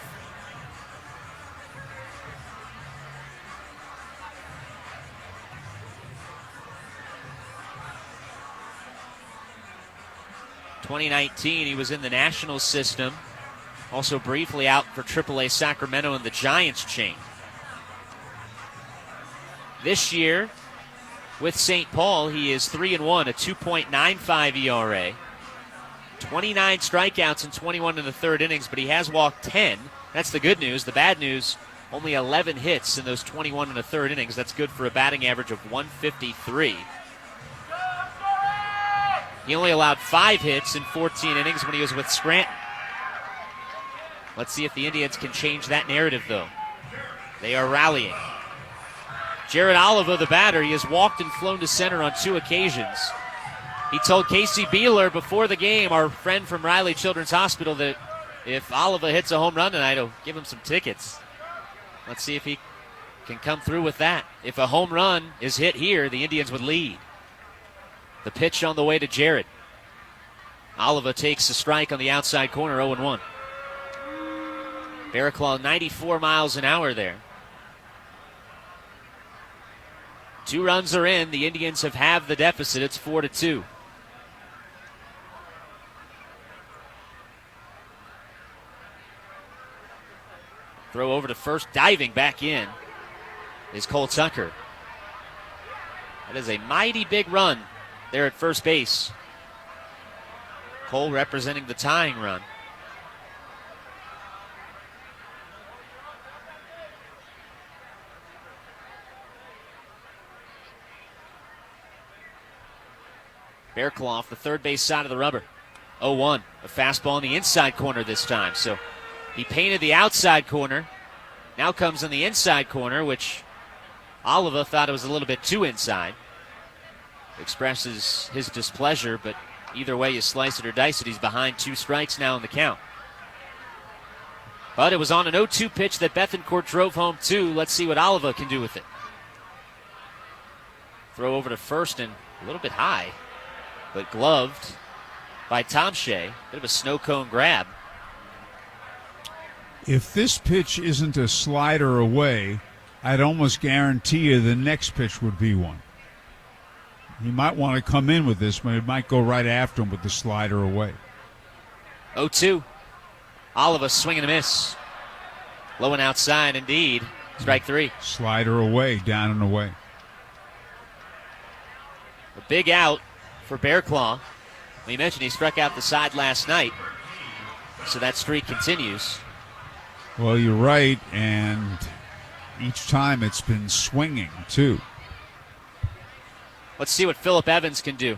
2019, he was in the Nationals system. Also briefly out for AAA Sacramento and the Giants chain. This year, with St. Paul, he is 3-1, a 2.95 ERA. 29 strikeouts in 21 in the third innings, but he has walked 10. That's the good news. The bad news, only 11 hits in those 21 in the third innings. That's good for a batting average of 153. He only allowed 5 hits in 14 innings when he was with Scranton. Let's see if the Indians can change that narrative, though. They are rallying. Jared Oliva, the batter, he has walked and flown to center on 2 occasions. He told Casey Beeler before the game, our friend from Riley Children's Hospital, that if Oliva hits a home run tonight, he'll give him some tickets. Let's see if he can come through with that. If a home run is hit here, the Indians would lead. The pitch on the way to Jared. Oliva takes a strike on the outside corner, 0-1. Barraclaw 94 miles an hour there. 2 runs are in. The Indians have halved the deficit. It's 4-2. Throw over to first, diving back in is Cole Tucker. That is a mighty big run there at first base. Cole representing the tying run. Barraclaw off the third base side of the rubber. 0-1. A fastball in the inside corner this time. So he painted the outside corner. Now comes in the inside corner, which Oliva thought it was a little bit too inside. Expresses his displeasure, but either way you slice it or dice it, he's behind 2 strikes now in the count. But it was on an 0-2 pitch that Bethancourt drove home too. Let's see what Oliva can do with it. Throw over to first and a little bit high, but gloved by Tom Shea. Bit of a snow cone grab. If this pitch isn't a slider away, I'd almost guarantee you the next pitch would be one. He might want to come in with this, but it might go right after him with the slider away. 0-2. Oliva swing and a miss. Low and outside indeed. Strike 3. Slider away, down and away. A big out for Barraclaw. We mentioned he struck out the side last night, so that streak continues. Well, you're right, and each time it's been swinging, too. Let's see what Phillip Evans can do.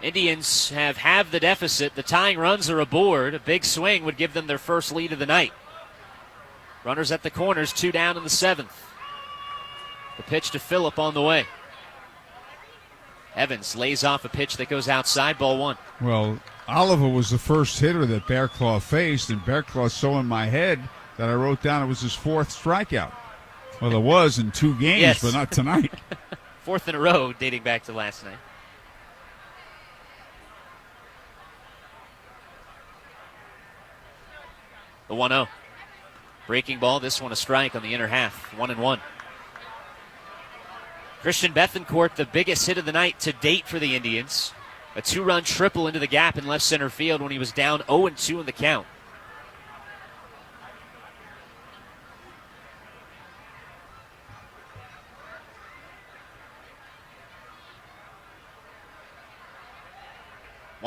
Indians have halved the deficit. The tying runs are aboard. A big swing would give them their first lead of the night. Runners at the corners, 2 down in the 7th. The pitch to Phillip on the way. Evans lays off a pitch that goes outside, ball 1. Well, Oliva was the first hitter that Barraclaw faced, and Barraclaw's so in my head that I wrote down it was his 4th strikeout. Well, it was in 2 games, yes. But not tonight. 4th in a row, dating back to last night. The 1-0. Breaking ball, this one a strike on the inner half, 1-1. Christian Bethancourt, the biggest hit of the night to date for the Indians. A 2-run triple into the gap in left center field when he was down 0-2 in the count.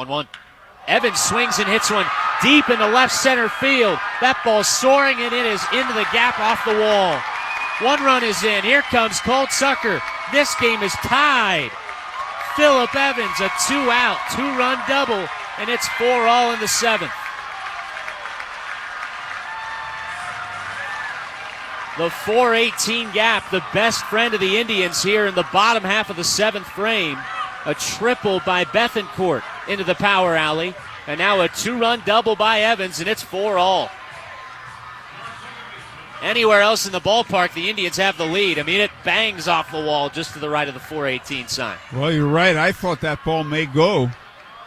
1-1. Evans swings and hits one deep into left center field. That ball soaring, and it is into the gap off the wall. 1 run is in. Here comes Colt Sucker. This game is tied. Phillip Evans, a 2-out, 2-run double, and it's 4-all in the 7th. The 4:18 gap, the best friend of the Indians here in the bottom half of the 7th frame. A triple by Bethancourt into the power alley, and now a 2-run double by Evans, and it's 4-all. Anywhere else in the ballpark, the Indians have the lead. I mean, it bangs off the wall just to the right of the 4:18 sign. Well, you're right. I thought that ball may go,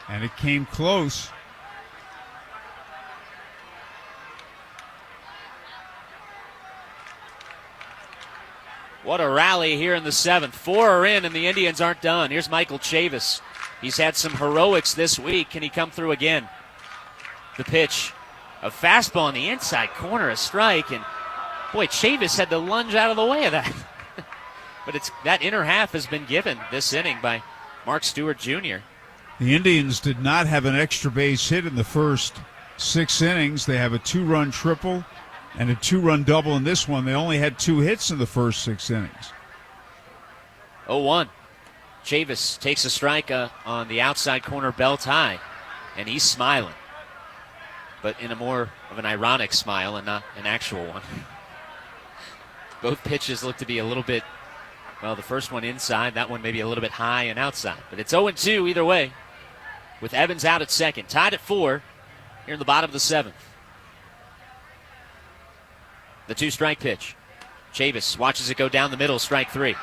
and it came close. What a rally here in the 7th. 4 are in, and the Indians aren't done. Here's Michael Chavis. He's had some heroics this week. Can he come through again? The pitch. A fastball in the inside corner, a strike, and boy, Chavis had to lunge out of the way of that. But that inner half has been given this inning by Mark Stewart Jr. The Indians did not have an extra base hit in the first 6 innings. They have a 2-run triple and a 2-run double in this one. They only had 2 hits in the first 6 innings. 0-1. Chavis takes a strike on the outside corner belt high, and he's smiling. But in a more of an ironic smile and not an actual one. Both pitches look to be a little bit, well, the first one inside, that one maybe a little bit high and outside. But it's 0-2 either way, with Evans out at second. Tied at 4 here in the bottom of the 7th. The 2-strike pitch. Chavis watches it go down the middle, strike 3.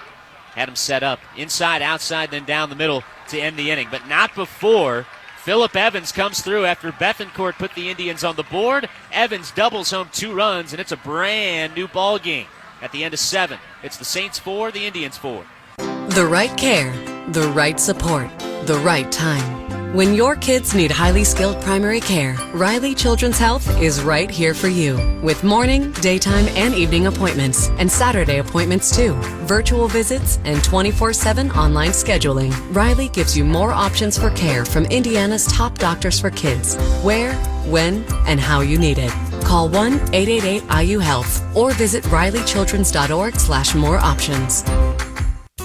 Had him set up inside, outside, then down the middle to end the inning. But not before Phillip Evans comes through after Bethancourt put the Indians on the board. Evans doubles home 2 runs, and it's a brand new ball game at the end of 7. It's the Saints 4, the Indians 4. The right care, the right support, the right time. When your kids need highly skilled primary care, Riley Children's Health is right here for you. With morning, daytime, and evening appointments, and Saturday appointments too. Virtual visits and 24/7 online scheduling. Riley gives you more options for care from Indiana's top doctors for kids. Where, when, and how you need it. Call 1-888-IU-HEALTH or visit rileychildrens.org/more options.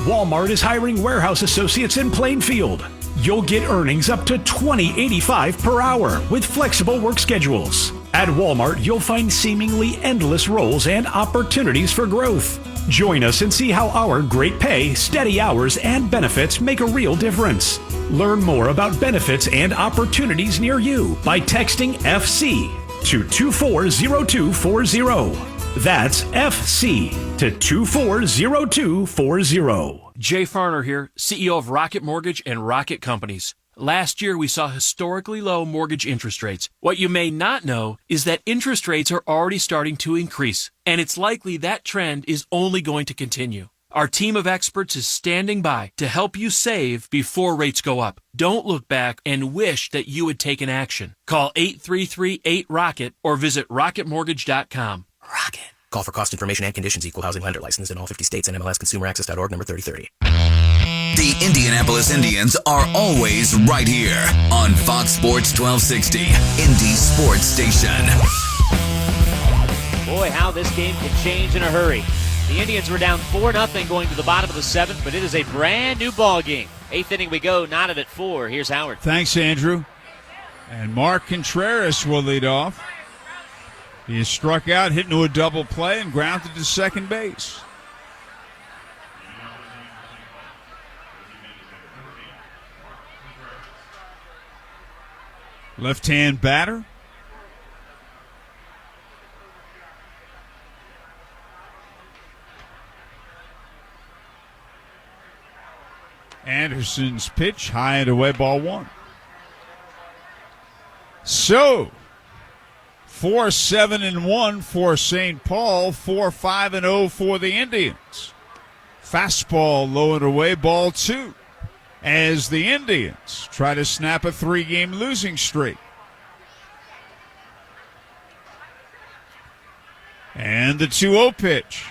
Walmart is hiring warehouse associates in Plainfield. You'll get earnings up to $20.85 per hour with flexible work schedules. At Walmart, you'll find seemingly endless roles and opportunities for growth. Join us and see how our great pay, steady hours, and benefits make a real difference. Learn more about benefits and opportunities near you by texting FC to 240240. That's FC to 240240. Jay Farner here, CEO of Rocket Mortgage and Rocket Companies. Last year, we saw historically low mortgage interest rates. What you may not know is that interest rates are already starting to increase, and it's likely that trend is only going to continue. Our team of experts is standing by to help you save before rates go up. Don't look back and wish that you had taken action. Call 833-8ROCKET or visit rocketmortgage.com. Rocket. Call for cost information and conditions. Equal housing lender license in all 50 states and MLSConsumerAccess.org number 3030. The Indianapolis Indians are always right here on Fox Sports 1260, Indy Sports Station. Boy, how this game can change in a hurry. The Indians were down 4-0 going to the bottom of the 7th, but it is a brand new ball game. 8th inning we go, knotted at 4. Here's Howard. Thanks, Andrew. And Mark Contreras will lead off. He is struck out, hit into a double play, and grounded to second base. Left-hand batter. Anderson's pitch, high and away, ball 1. So, 4-7-1 for St. Paul, 4-5-0 for the Indians. Fastball low and away, ball 2. As the Indians try to snap a 3-game losing streak. And the 2-0 pitch.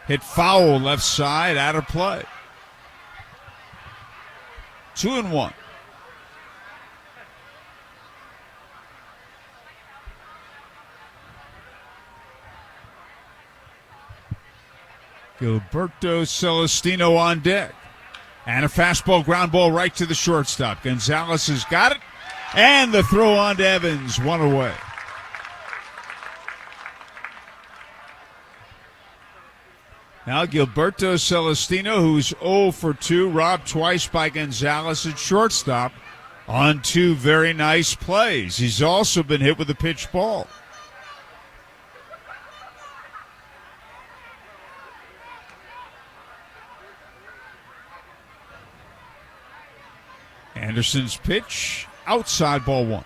Hit foul left side, out of play. 2-1. Gilberto Celestino on deck. And a fastball ground ball right to the shortstop. Gonzalez has got it. And the throw on to Evans, one away. Now Gilberto Celestino, who's 0 for 2, robbed twice by Gonzalez at shortstop on 2 very nice plays. He's also been hit with a pitch ball. Anderson's pitch, outside, ball 1.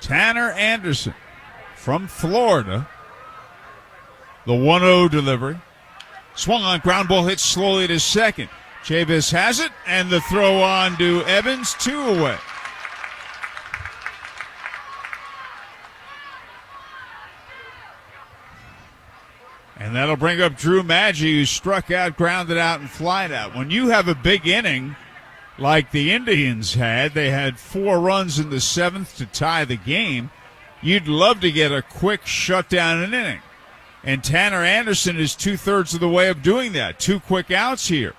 Tanner Anderson from Florida. The 1-0 delivery. Swung on, ground ball hit slowly to second. Chavis has it, and the throw on to Evans, 2 away. And that'll bring up Drew Maggi, who struck out, grounded out, and flied out. When you have a big inning like the Indians had, they had 4 runs in the 7th to tie the game. You'd love to get a quick shutdown in an inning. And Tanner Anderson is 2/3 of the way of doing that. 2 quick outs here.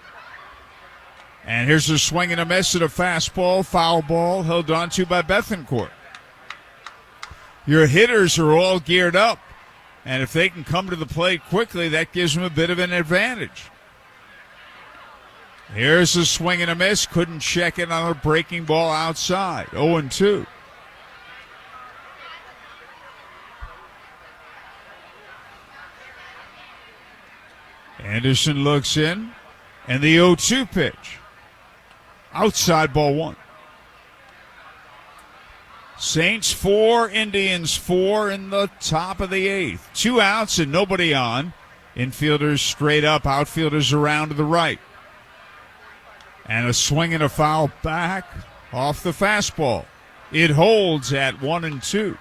And here's a swing and a miss at a fastball, foul ball, held on to by Bethancourt. Your hitters are all geared up. And if they can come to the plate quickly, that gives them a bit of an advantage. Here's a swing and a miss. Couldn't check it on a breaking ball outside. 0-2. Anderson looks in. And the 0-2 pitch. Outside, ball 1. Saints 4, Indians 4 in the top of the 8th. 2 outs and nobody on. Infielders straight up, outfielders around to the right. And a swing and a foul back off the fastball. It holds at 1-2.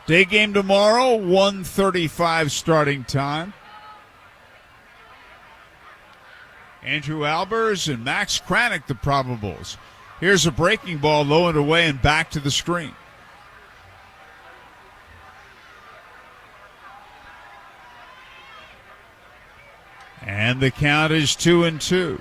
Day game tomorrow, 1:35 starting time. Andrew Albers and Max Kranick, the probables. Here's a breaking ball, low and away, and back to the screen. And the count is 2-2.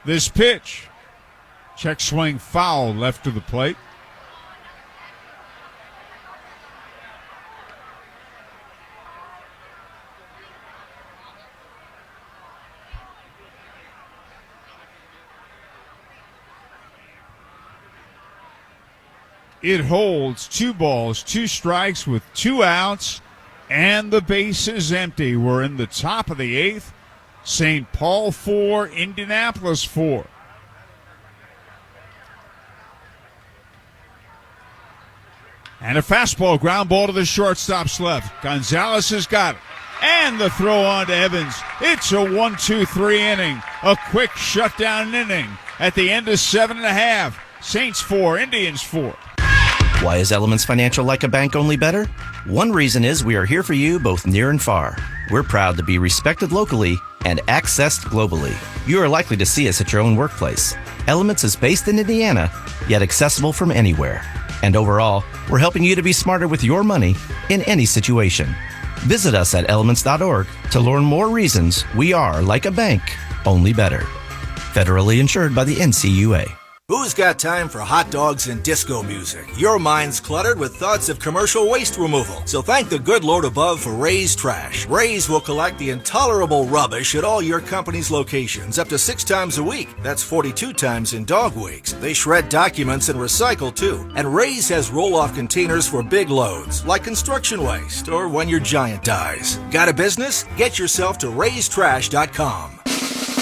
This pitch, check swing foul left of the plate. It holds 2 balls, 2 strikes with 2 outs, and the base is empty. We're in the top of the 8th. St. Paul 4, Indianapolis 4. And a fastball, ground ball to the shortstop's left. Gonzalez has got it. And the throw on to Evans. It's a 1-2-3 inning. A quick shutdown inning at the end of 7.5. Saints 4, Indians 4. Why is Elements Financial like a bank, only better? One reason is we are here for you both near and far. We're proud to be respected locally and accessed globally. You are likely to see us at your own workplace. Elements is based in Indiana, yet accessible from anywhere. And overall, we're helping you to be smarter with your money in any situation. Visit us at elements.org to learn more reasons we are like a bank, only better. Federally insured by the NCUA. Who's got time for hot dogs and disco music? Your mind's cluttered with thoughts of commercial waste removal. So thank the good Lord above for Ray's Trash. Ray's will collect the intolerable rubbish at all your company's locations up to 6 times a week. That's 42 times in dog weeks. They shred documents and recycle too. And Ray's has roll-off containers for big loads, like construction waste or when your giant dies. Got a business? Get yourself to raystrash.com.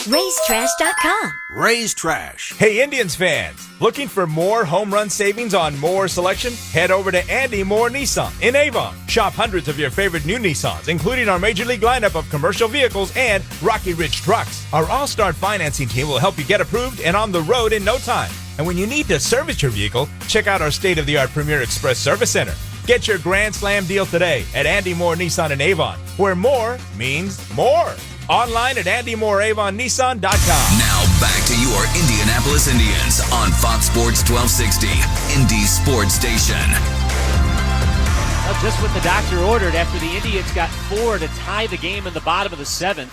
Ray'sTrash.com. Ray's Trash. Hey, Indians fans, looking for more home run savings on more selection? Head over to Andy Moore Nissan in Avon. Shop hundreds of your favorite new Nissans, including our Major League lineup of commercial vehicles and Rocky Ridge trucks. Our all-star financing team will help you get approved and on the road in no time. And when you need to service your vehicle, check out our state-of-the-art Premier Express Service Center. Get your Grand Slam deal today at Andy Moore Nissan in Avon, where more means more. Online at AndyMooreAvonNissan.com. Now back to your Indianapolis Indians on Fox Sports 1260, Indy Sports Station. Well, just what the doctor ordered after the Indians got 4 to tie the game in the bottom of the 7th.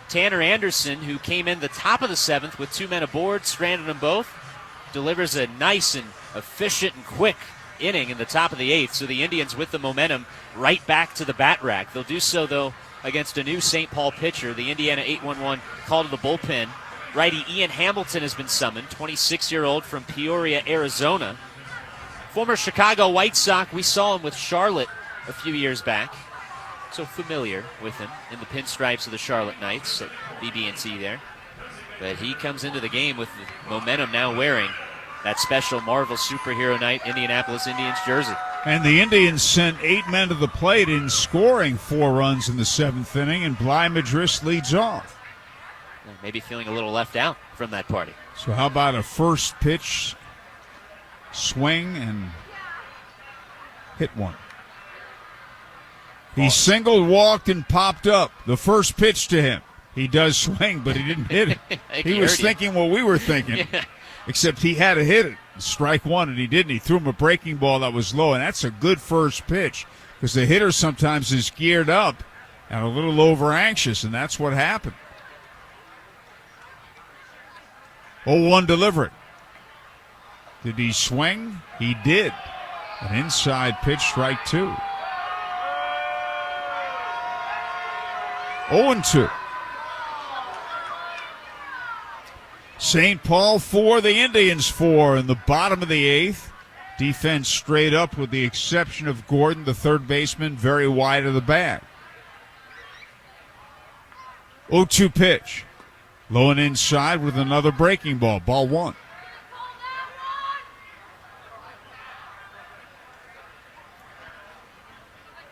Tanner Anderson, who came in the top of the 7th with 2 men aboard, stranded them both, delivers a nice and efficient and quick inning in the top of the 8th. So the Indians with the momentum right back to the bat rack. They'll do so, though, against a new St. Paul pitcher. The Indiana 8-1-1 call to the bullpen. Righty Ian Hamilton has been summoned, 26-year-old from Peoria, Arizona. Former Chicago White Sox, we saw him with Charlotte a few years back. So familiar with him in the pinstripes of the Charlotte Knights at BB&T there. But he comes into the game with the momentum now wearing that special Marvel Superhero Night Indianapolis Indians jersey. And the Indians sent 8 men to the plate in scoring 4 runs in the 7th inning, and Bly Madris leads off. Maybe feeling a little left out from that party. So how about a first pitch swing and hit one? He singled, walked, and popped up. The first pitch to him. He does swing, but he didn't hit it. He was thinking what we were thinking, except he had to hit it. Strike one, and he didn't. He threw him a breaking ball that was low, and that's a good first pitch because the hitter sometimes is geared up and a little over anxious, and that's what happened. 0-1 delivery. Did he swing? He did. An inside pitch, strike 2. 0-2. St. Paul 4, the Indians 4 in the bottom of the 8th. Defense straight up with the exception of Gordon, the third baseman, very wide of the bag. 0-2 pitch. Low and inside with another breaking ball. Ball 1.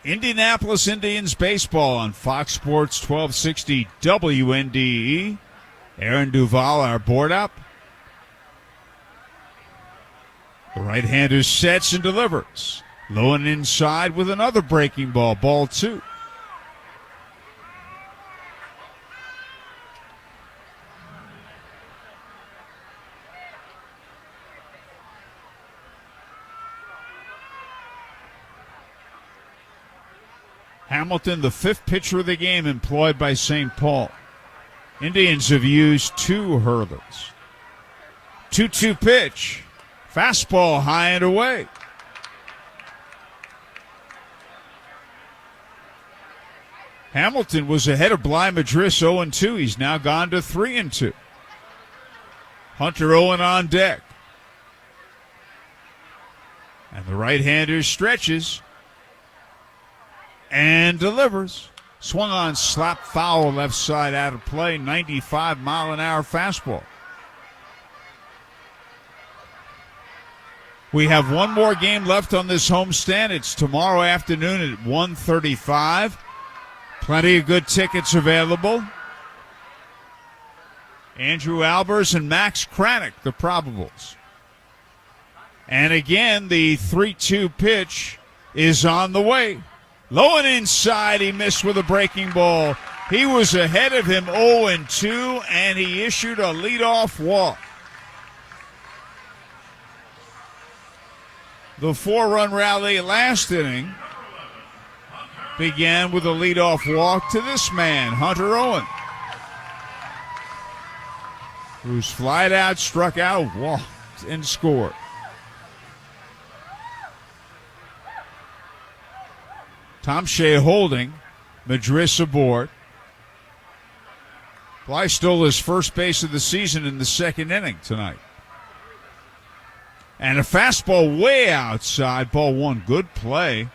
Indianapolis Indians baseball on Fox Sports 1260 WNDE. Aaron Duval, our board up. The right-hander sets and delivers. Low and inside with another breaking ball. Ball 2. Hamilton, the 5th pitcher of the game, employed by St. Paul. Indians have used 2 hurlers. 2-2 pitch. Fastball high and away. Hamilton was ahead of Bly Madris 0-2. He's now gone to 3-2. Hunter Owen on deck. And the right-hander stretches and delivers. Swung on, slap foul, left side out of play, 95-mile-an-hour fastball. We have one more game left on this homestand. It's tomorrow afternoon at 1:35. Plenty of good tickets available. Andrew Albers and Max Kranick, the probables. And again, the 3-2 pitch is on the way. Low and inside, he missed with a breaking ball. He was ahead of him 0-2, and he issued a leadoff walk. The 4-run rally last inning began with a leadoff walk to this man, Hunter Owen, who's flied out, struck out, walked, and scored. Tom Shea holding, Madris aboard. Bly stole his first base of the season in the 2nd inning tonight. And a fastball way outside, ball 1. Good play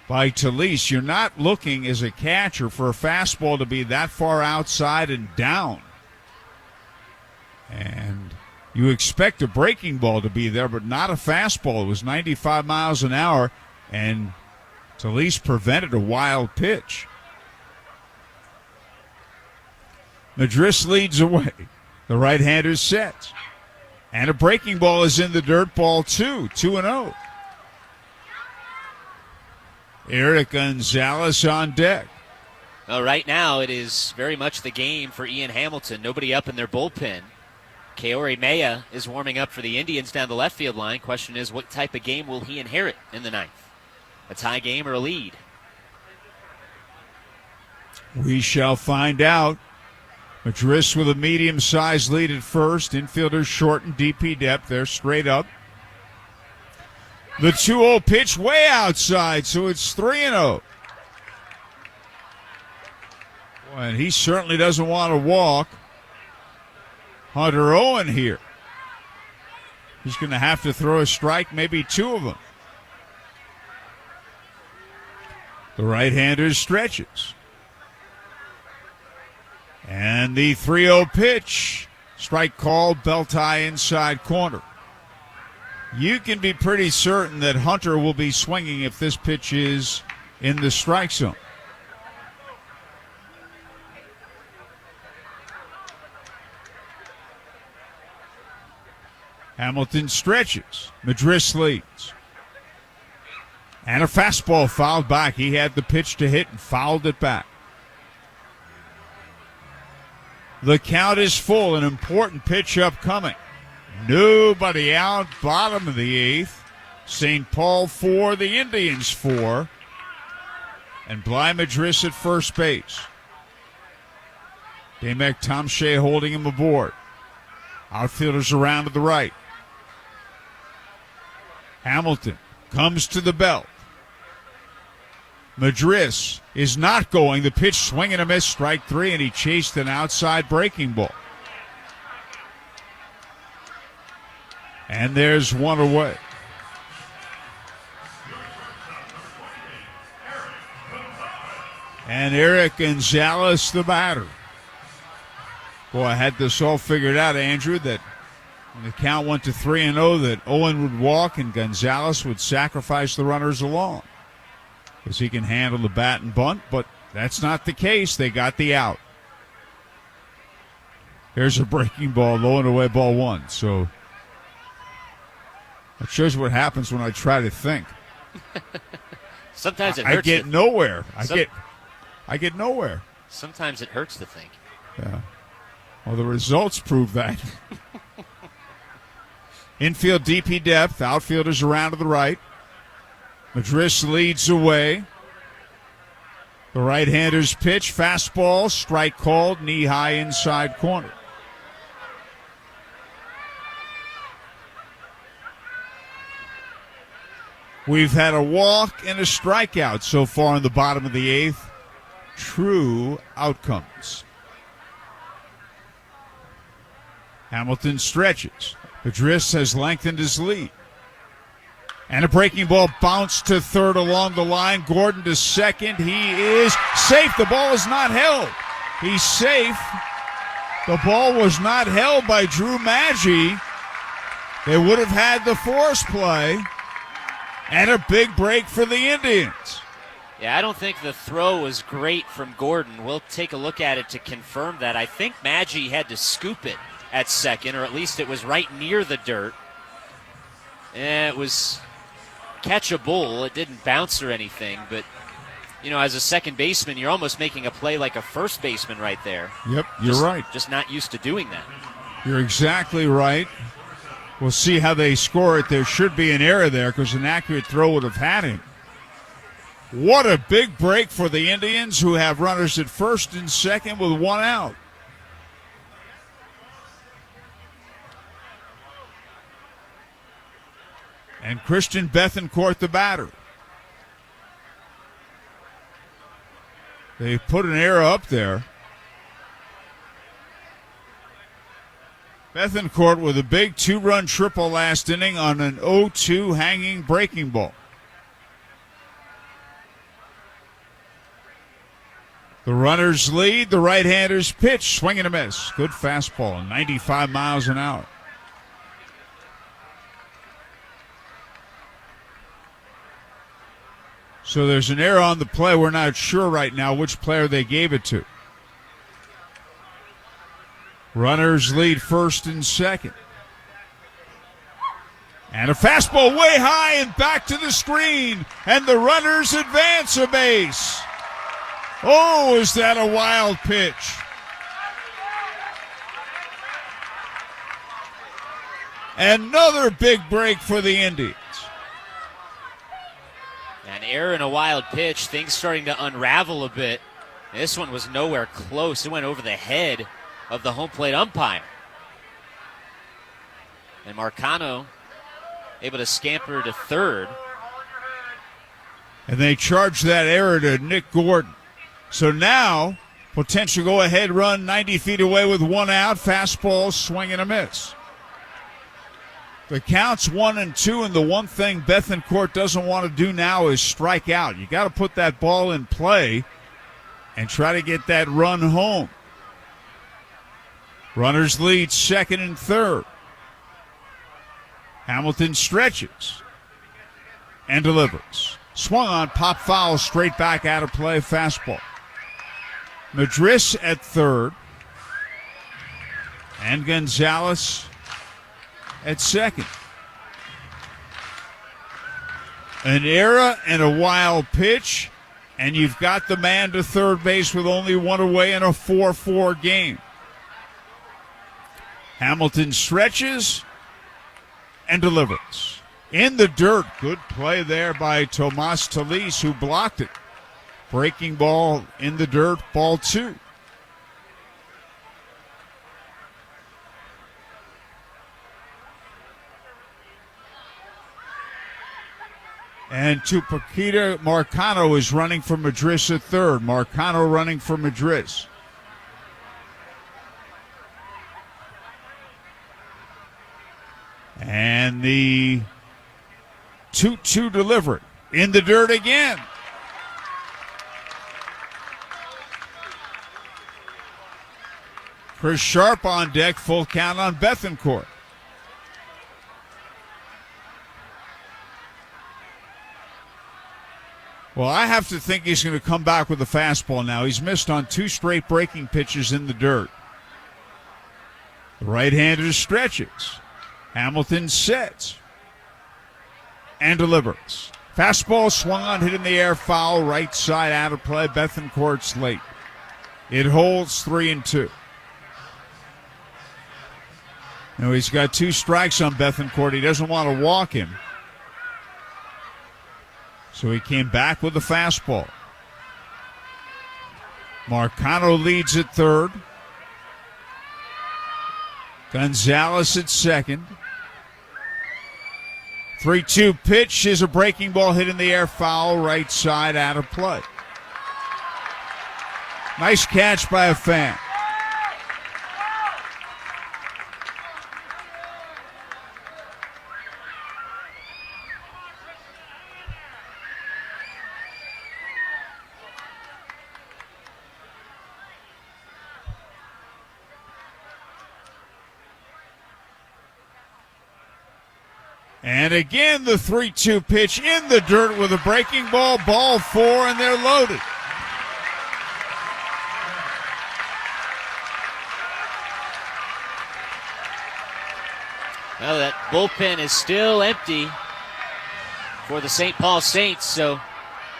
by Talise. You're not looking as a catcher for a fastball to be that far outside and down. And you expect a breaking ball to be there, but not a fastball. It was 95 miles an hour, and Talise prevented a wild pitch. Madris leads away. The right-hander sets. And a breaking ball is in the dirt, ball 2, 2-0. Eric Gonzalez on deck. Well, right now it is very much the game for Ian Hamilton. Nobody up in their bullpen. Kaori Maya is warming up for the Indians down the left field line. Question is, what type of game will he inherit in the ninth? A tie game or a lead? We shall find out. Madris with a medium-sized lead at first. Infielders short and DP depth. They're straight up. The 2-0 pitch way outside, so it's 3-0. And he certainly doesn't want to walk. Hunter Owen here. He's going to have to throw a strike, maybe two of them. The right-hander stretches. And the 3-0 pitch. Strike called, belt high inside corner. You can be pretty certain that Hunter will be swinging if this pitch is in the strike zone. Hamilton stretches. Madris leads. And a fastball fouled back. He had the pitch to hit and fouled it back. The count is full. An important pitch upcoming. Nobody out. Bottom of the eighth. St. Paul 4, the Indians 4. And Bly Madris at first base. Damek Tomshay holding him aboard. Outfielders around to the right. Hamilton comes to the belt. Madris is not going. The pitch swing and a miss, strike three, and he chased an outside breaking ball. And there's one away. And Eric Gonzalez, the batter. Boy, I had this all figured out, Andrew, that when the count went to 3-0, that Owen would walk and Gonzalez would sacrifice the runners along because he can handle the bat and bunt, but that's not the case. They got the out. Here's a breaking ball, low and away, ball one. So that shows what happens when I try to think. Sometimes it hurts. I get nowhere. I get nowhere. Sometimes it hurts to think. Yeah. Well, the results prove that. Infield DP depth, outfielders around to the right. Madris leads away. The right-hander's pitch, fastball, strike called, knee-high inside corner. We've had a walk and a strikeout so far in the bottom of the eighth. True outcomes. Hamilton stretches. Madris has lengthened his lead. And a breaking ball bounced to third along the line. Gordon to second. He is safe. The ball is not held. He's safe. The ball was not held by Drew Maggi. They would have had the force play. And a big break for the Indians. Yeah, I don't think the throw was great from Gordon. We'll take a look at it to confirm that. I think Maggi had to scoop it at second, or at least it was right near the dirt. And it was catchable. It didn't bounce or anything, but, you know, as a second baseman, you're almost making a play like a first baseman right there. Yep, you're right. Just not used to doing that. You're exactly right. We'll see how they score it. There should be an error there because an accurate throw would have had him. What a big break for the Indians, who have runners at first and second with one out. And Christian Bethencourt, the batter. They put an error up there. Bethencourt with a big two-run triple last inning on an 0-2 hanging breaking ball. The runners lead. The right-hander's pitch. Swing and a miss. Good fastball. 95 miles an hour. So there's an error on the play. We're not sure right now which player they gave it to. Runners lead first and second. And a fastball way high and back to the screen. And the runners advance a base. Oh, is that a wild pitch? Another big break for the Indians. An error and a wild pitch. Things starting to unravel a bit. This one was nowhere close. It went over the head of the home plate umpire. And Marcano able to scamper to third. And they charge that error to Nick Gordon. So now, potential go-ahead run 90 feet away with one out. Fastball, swing and a miss. The count's 1-2, and the one thing Bethancourt doesn't want to do now is strike out. You got to put that ball in play and try to get that run home. Runners lead second and third. Hamilton stretches and delivers. Swung on, pop foul, straight back out of play, fastball. Madris at third. And Gonzalez at second. An error and a wild pitch, and you've got the man to third base with only one away in a 4-4 game. Hamilton stretches and delivers. In the dirt, good play there by Tomas Talis, who blocked it. Breaking ball in the dirt, ball two. And Tupaquita Marcano is running for Madris at third. Marcano running for Madris. And the 2-2 delivery. In the dirt again. Chris Sharp on deck, full count on Bethancourt. Well, I have to think he's going to come back with a fastball now. He's missed on two straight breaking pitches in the dirt. The right-hander stretches. Hamilton sets and delivers. Fastball swung on, hit in the air, foul, right side out of play. Bethancourt's late. It holds 3-2. Now he's got two strikes on Bethancourt. He doesn't want to walk him. So he came back with the fastball. Marcano leads at third. Gonzalez at second. 3-2 pitch is a breaking ball, hit in the air, foul, right side out of play. Nice catch by a fan. And again, the 3-2 pitch in the dirt with a breaking ball, ball four, and they're loaded. Well, that bullpen is still empty for the St. Paul Saints. So,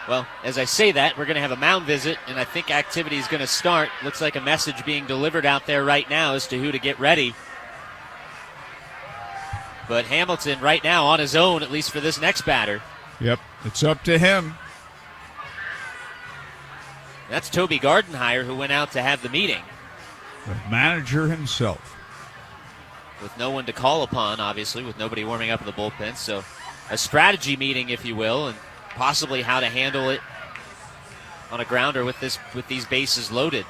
well, as I say that, we're going to have a mound visit, and I think activity is going to start. Looks like a message being delivered out there right now as to who to get ready. But Hamilton right now on his own, at least for this next batter. Yep, it's up to him. That's Toby Gardenhire, who went out to have the meeting. The manager himself. With no one to call upon, obviously, with nobody warming up in the bullpen. So a strategy meeting, if you will, and possibly how to handle it on a grounder with these bases loaded.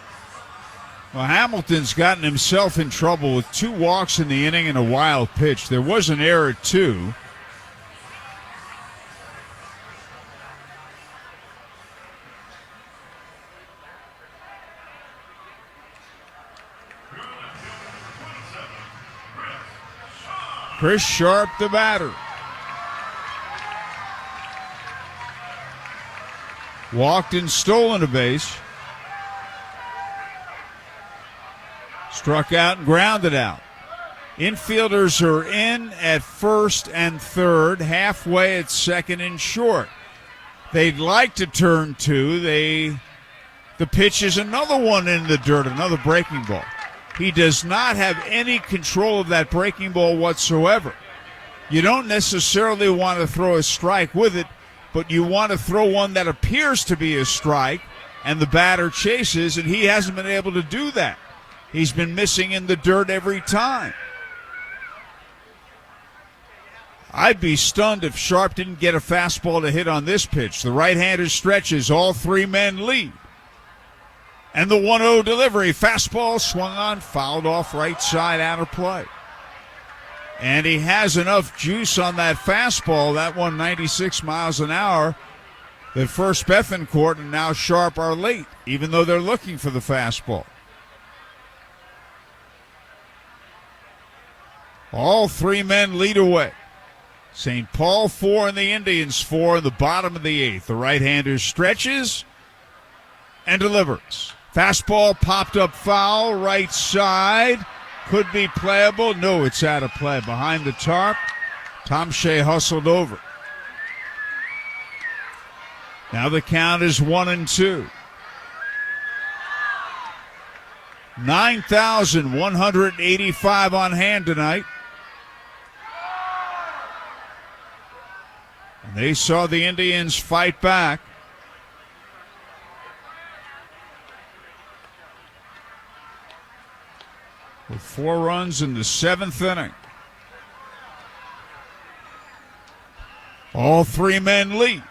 Well, Hamilton's gotten himself in trouble with two walks in the inning and a wild pitch. There was an error, too. Chris Sharp, the batter. Walked and stolen a base. Struck out and grounded out. Infielders are in at first and third, halfway at second and short. They'd like to turn two. The pitch is another one in the dirt, another breaking ball. He does not have any control of that breaking ball whatsoever. You don't necessarily want to throw a strike with it, but you want to throw one that appears to be a strike, and the batter chases, and he hasn't been able to do that. He's been missing in the dirt every time. I'd be stunned if Sharp didn't get a fastball to hit on this pitch. The right-hander stretches, all three men lead. And the 1-0 delivery, fastball swung on, fouled off right side, out of play. And he has enough juice on that fastball, that one 96 miles an hour, that first Bethencourt and now Sharp are late, even though they're looking for the fastball. All three men lead away. St. Paul 4 and the Indians 4 in the bottom of the eighth. The right-hander stretches and delivers. Fastball popped up foul, right side. Could be playable. No, it's out of play. Behind the tarp, Tom Shea hustled over. Now the count is 1-2. 9,185 on hand tonight. And they saw the Indians fight back. With 4 runs in the 7th inning. All three men lead.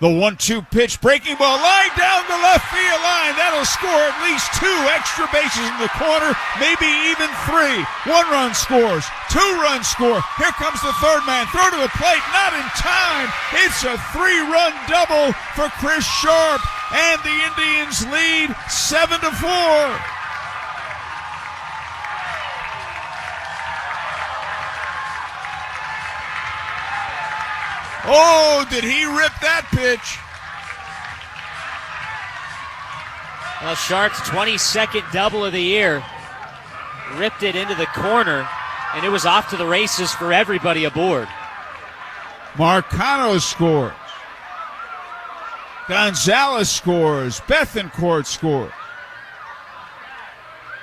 The 1-2 pitch, breaking ball, line down the left field line. That'll score at least 2 extra bases in the corner, maybe even 3. 1 run scores, 2 runs score. Here comes the third man, throw to the plate, not in time. It's a 3-run double for Chris Sharp, and the Indians lead 7-4. Oh, did he rip that pitch? Well, Sharp's 22nd double of the year. Ripped it into the corner, and it was off to the races for everybody aboard. Marcano scores. Gonzalez scores. Bethencourt scores.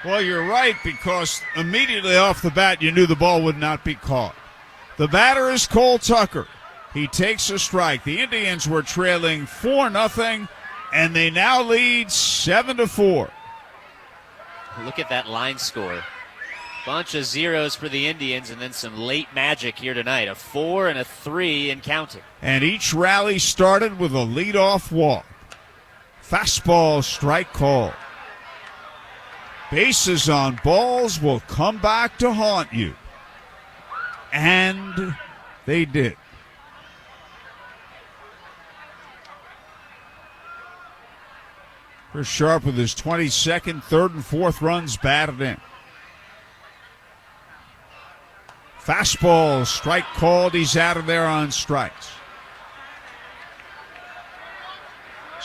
Well, you're right, because immediately off the bat, you knew the ball would not be caught. The batter is Cole Tucker. He takes a strike. The Indians were trailing 4-0, and they now lead 7-4. Look at that line score. Bunch of zeros for the Indians, and then some late magic here tonight. A 4 and a 3 and counting. And each rally started with a leadoff walk. Fastball strike call. Bases on balls will come back to haunt you. And they did. Chris Sharp with his 22nd, 3rd, and 4th runs batted in. Fastball, strike called. He's out of there on strikes.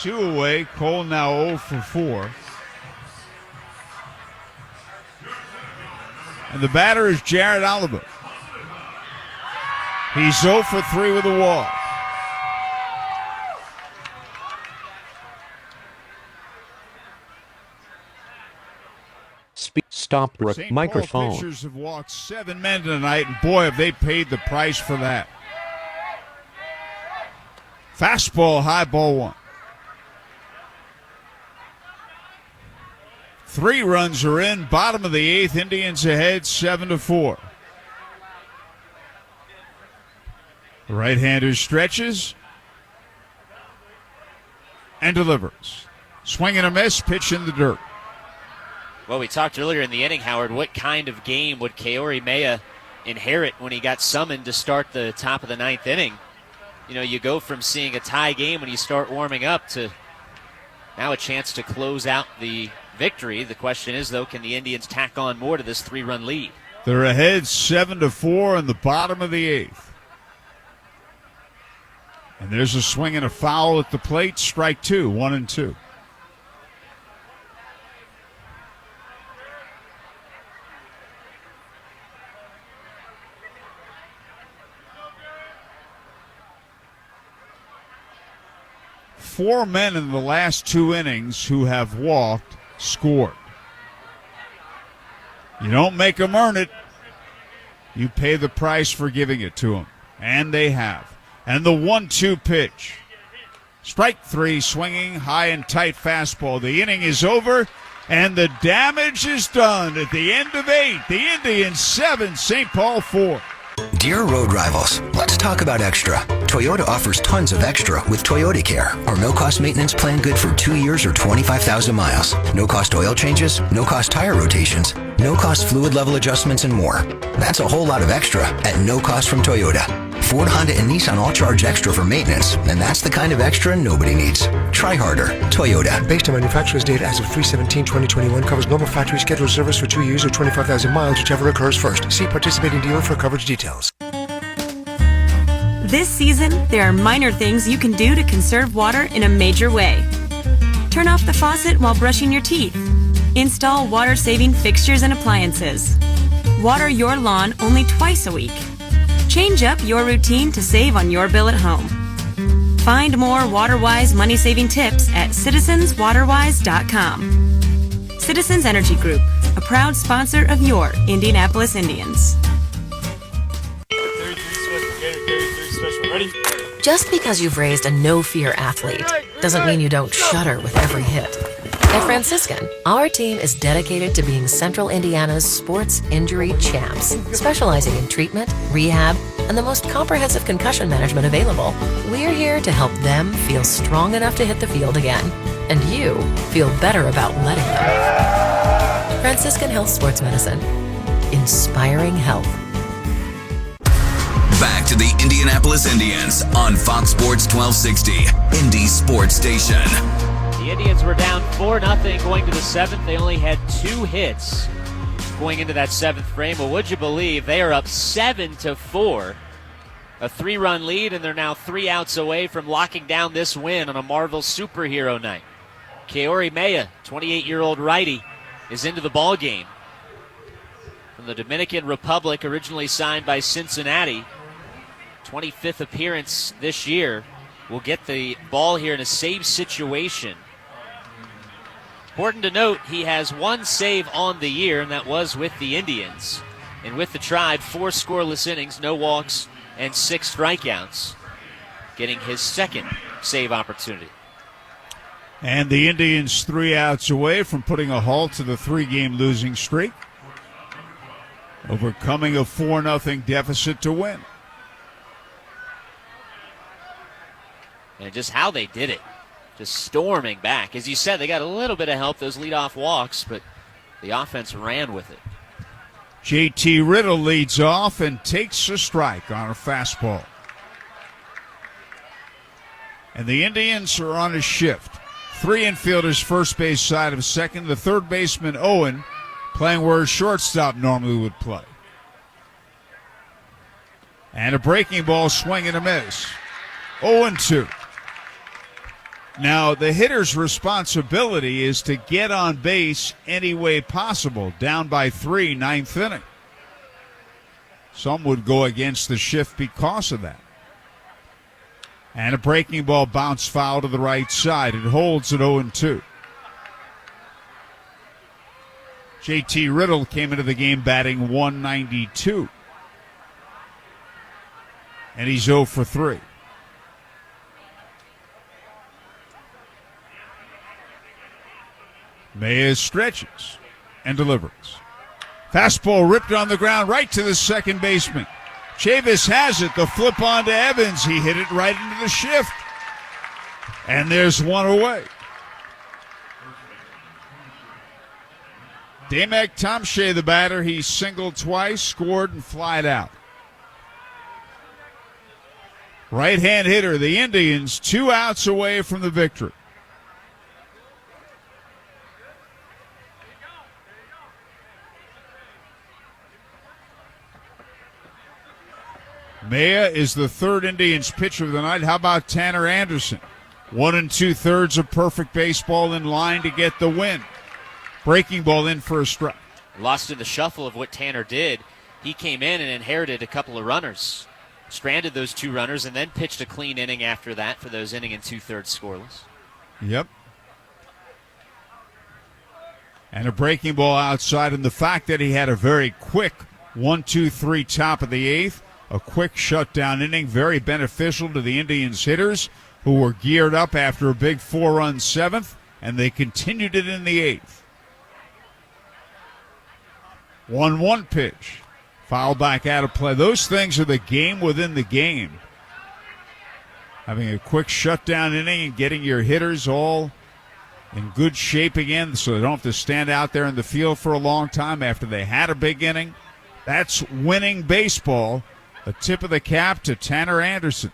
2 away. Cole now 0 for 4. And the batter is Jared Oliver. He's 0 for 3 with a walk. Stop St. microphone. Paul pitchers have walked 7 men tonight, and boy, have they paid the price for that. Fastball, high ball 1. 3 runs are in, bottom of the 8th. Indians ahead 7-4. The right-hander stretches and delivers. Swing and a miss, pitch in the dirt. Well, we talked earlier in the inning, Howard, what kind of game would Kaori Maya inherit when he got summoned to start the top of the 9th inning? You know, you go from seeing a tie game when you start warming up to now a chance to close out the victory. The question is, though, can the Indians tack on more to this 3-run lead? They're ahead 7-4 in the bottom of the 8th. And there's a swing and a foul at the plate. Strike 2, 1-2. 4 men in the last 2 innings who have walked scored. You don't make them earn it. You pay the price for giving it to them. And they have. And the 1-2 pitch. Strike 3, swinging high and tight fastball. The inning is over, and the damage is done at the end of 8. The Indians 7, St. Paul 4. Dear road rivals, let's talk about extra. Toyota offers tons of extra with Toyota Care, our no-cost maintenance plan good for 2 years or 25,000 miles. No-cost oil changes, no-cost tire rotations, no-cost fluid level adjustments, and more. That's a whole lot of extra at no cost from Toyota. Ford, Honda, and Nissan all charge extra for maintenance, and that's the kind of extra nobody needs. Try harder. Toyota. Based on manufacturer's data as of 3/17/2021, covers normal factory scheduled service for 2 years or 25,000 miles, whichever occurs first. See participating dealer for coverage details. This season, there are minor things you can do to conserve water in a major way. Turn off the faucet while brushing your teeth. Install water-saving fixtures and appliances. Water your lawn only twice a week. Change up your routine to save on your bill at home. Find more water-wise money-saving tips at citizenswaterwise.com. Citizens Energy Group, a proud sponsor of your Indianapolis Indians. Just because you've raised a no-fear athlete doesn't mean you don't shudder with every hit. At Franciscan, our team is dedicated to being Central Indiana's sports injury champs, specializing in treatment, rehab, and the most comprehensive concussion management available. We're here to help them feel strong enough to hit the field again, and you feel better about letting them. Franciscan Health Sports Medicine. Inspiring health. Back to the Indianapolis Indians on Fox Sports 1260, Indy Sports Station. The Indians were down 4-0 going to the 7th. They only had 2 hits going into that 7th frame. Well, would you believe they are up 7-4, a 3-run lead, and they're now 3 outs away from locking down this win on a Marvel superhero night. Keori Maya, 28-year-old righty, is into the ball game. From the Dominican Republic, originally signed by Cincinnati, 25th appearance this year. Will get the ball here in a save situation. Important to note, he has 1 save on the year, and that was with the Indians. And with the Tribe, 4 scoreless innings, no walks, and 6 strikeouts, getting his 2nd save opportunity. And the Indians 3 outs away from putting a halt to the 3-game losing streak, overcoming a 4-0 deficit to win. And just how they did it. Just storming back. As you said, they got a little bit of help, those leadoff walks, but the offense ran with it. JT Riddle leads off and takes a strike on a fastball. And the Indians are on a shift. 3 infielders first base side of second. The third baseman, Owen, playing where a shortstop normally would play. And a breaking ball, swing and a miss. 0-2. Now, the hitter's responsibility is to get on base any way possible. Down by 3, 9th inning. Some would go against the shift because of that. And a breaking ball bounced foul to the right side. It holds at 0-2. JT Riddle came into the game batting .192. And he's 0 for 3. Maya stretches and delivers. Fastball ripped on the ground right to the second baseman. Chavis has it. The flip on to Evans. He hit it right into the shift. And there's 1 away. Damek Tomshe, the batter, he singled twice, scored, and flied out. Right-hand hitter, the Indians 2 outs away from the victory. Maya is the 3rd Indians pitcher of the night. How about Tanner Anderson? 1 2/3 of perfect baseball in line to get the win. Breaking ball in for a strike. Lost in the shuffle of what Tanner did. He came in and inherited a couple of runners. Stranded those 2 runners and then pitched a clean inning after that for those inning and 2/3 scoreless. Yep. And a breaking ball outside, and the fact that he had a very quick 1-2-3 top of the eighth, a quick shutdown inning, very beneficial to the Indians hitters who were geared up after a big 4-run seventh, and they continued it in the eighth. 1-1 pitch. Foul back out of play. Those things are the game within the game. Having a quick shutdown inning and getting your hitters all in good shape again so they don't have to stand out there in the field for a long time after they had a big inning. That's winning baseball. A tip of the cap to Tanner Anderson.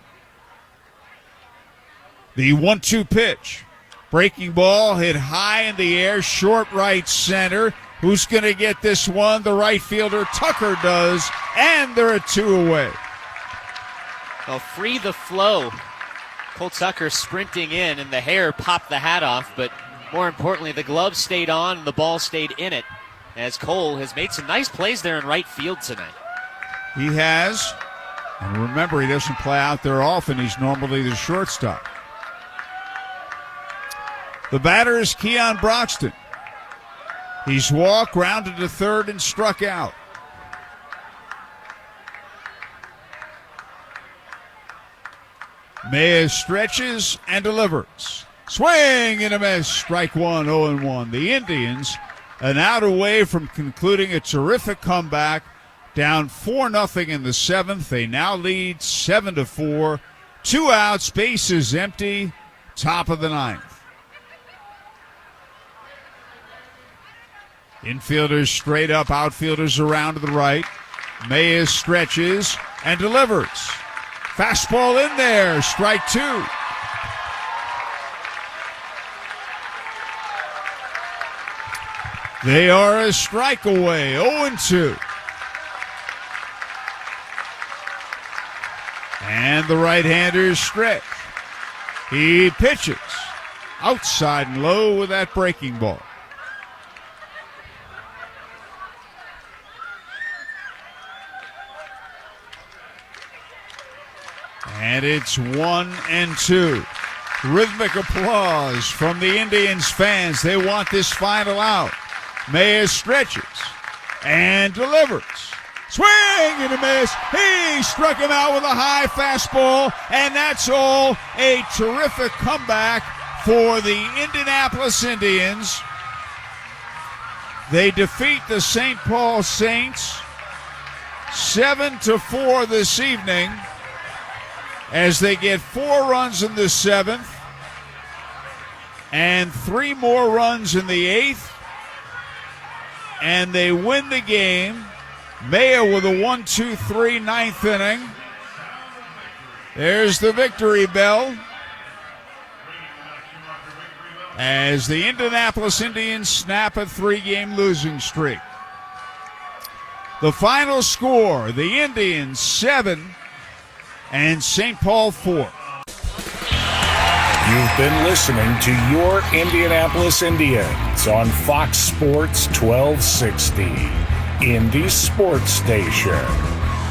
The 1-2 pitch. Breaking ball hit high in the air, short right center. Who's going to get this one? The right fielder, Tucker, does, and they're at 2 away. Well, free the flow. Cole Tucker sprinting in, and the hair popped the hat off, but more importantly, the glove stayed on and the ball stayed in it, as Cole has made some nice plays there in right field tonight. He has, and remember, he doesn't play out there often. He's normally the shortstop. The batter is Keon Broxton. He's walked, grounded to third, and struck out. Mejia stretches and delivers. Swing and a miss. Strike one, 0-1. The Indians an out away from concluding a terrific comeback. Down 4-0 in the seventh. They now lead 7-4. 2 outs, bases empty. Top of the ninth. Infielders straight up, outfielders around to the right. Mejia stretches and delivers. Fastball in there, strike 2. They are a strike away, 0-2. And the right-hander stretch. He pitches outside and low with that breaking ball. And it's 1-2. Rhythmic applause from the Indians fans. They want this final out. Mejia stretches and delivers. Swing and a miss. He struck him out with a high fastball, and that's all. A terrific comeback for the Indianapolis Indians. They defeat the St. Paul Saints 7-4 this evening, as they get 4 runs in the seventh and 3 more runs in the eighth, and they win the game. Mejia with a 1-2-3 ninth inning. There's the victory bell as the Indianapolis Indians snap a 3-game losing streak. The final score, the Indians 7 and St. Paul 4. You've been listening to your Indianapolis Indians on Fox Sports 1260, Indy Sports Station.